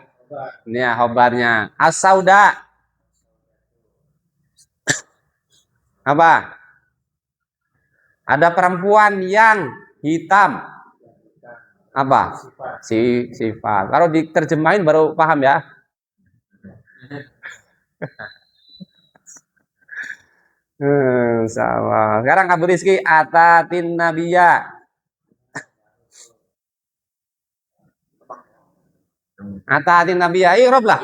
Ini ya khobarnya. As-sauda. Apa? Ada perempuan yang hitam. Apa? Sifat. Kalau diterjemahin baru paham ya. Sama. Sekarang Abu Rizki atatin nabiya. Atatin nabiya. Irob lah.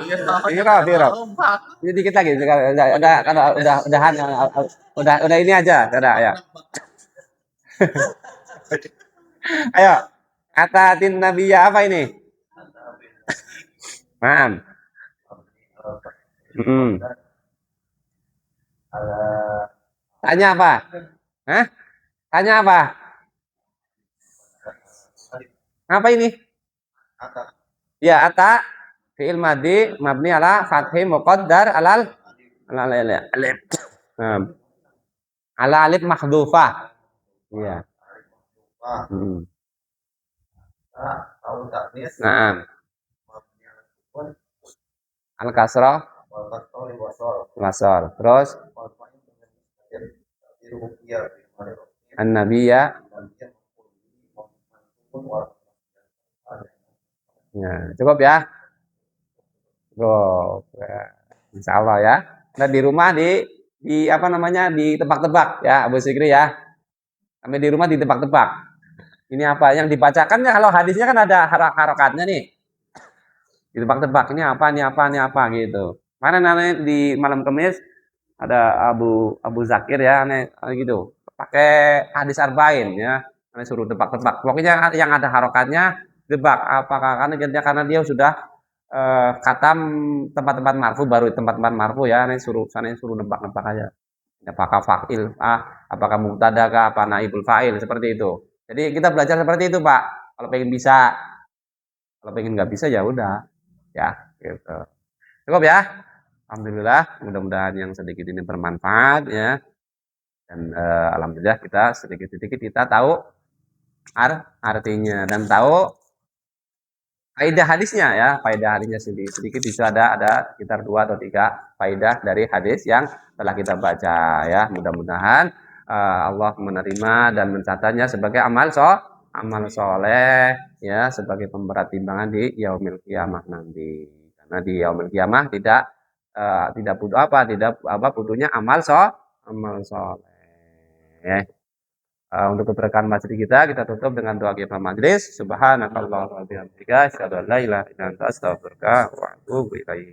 Irob. Ini dikit lagi. Udah ini aja. Udah ya. Ayo. Atatin nabiya apa ini? Paham? Tanya apa? Hah? Tanya apa? Apa ini? Ya, ata Fi'il madhi mabni ala fathi muqaddar alal alif. Ala alif mahdhufah. Iya. Naam. Al kasrah wasal. Terus an-nabiyya. Ya, cukup ya. Cukup. Ya. Insya Allah ya. Nah di rumah di apa namanya ditebak-tebak ya Abu Sikri ya. Sampai di rumah ditebak-tebak. Ini apa yang dibacakan ya, kalau hadisnya kan ada harokatnya nih. Ditebak-tebak ini apa gitu. Mana nanti di malam Kamis ada Abu Zakir ya aneh gitu. Pakai hadis arba'in ya. Aneh suruh tebak-tebak. Pokoknya yang ada harokatnya tebak apakah karena dia sudah khatam tempat-tempat marfu, baru tempat-tempat marfu ya, aneh suruh nebak-nebak aja. Apakah fa'il, apakah mubtada kah, apa naibul fa'il, seperti itu. Jadi kita belajar seperti itu, Pak. Kalau pengen bisa. Kalau pengen nggak bisa ya udah. Ya, gitu. Cukup ya. Alhamdulillah, mudah-mudahan yang sedikit ini bermanfaat ya. Dan alhamdulillah kita sedikit-sedikit kita tahu artinya dan tahu faedah hadisnya ya, faedah hadisnya sedikit itu ada sekitar 2 atau 3 faedah dari hadis yang telah kita baca ya. Mudah-mudahan Allah menerima dan mencatatnya sebagai amal soleh ya, sebagai pemberat timbangan di yaumil qiyamah nanti. Karena di yaumil qiyamah tidak butuhnya amal soleh. Ya. Untuk keberkahan masjid kita tutup dengan doa kita majlis. Subhanakallahumma wa bihamdika asyhadu an la ilaha illa anta astaghfiruka wa atubu ilaik.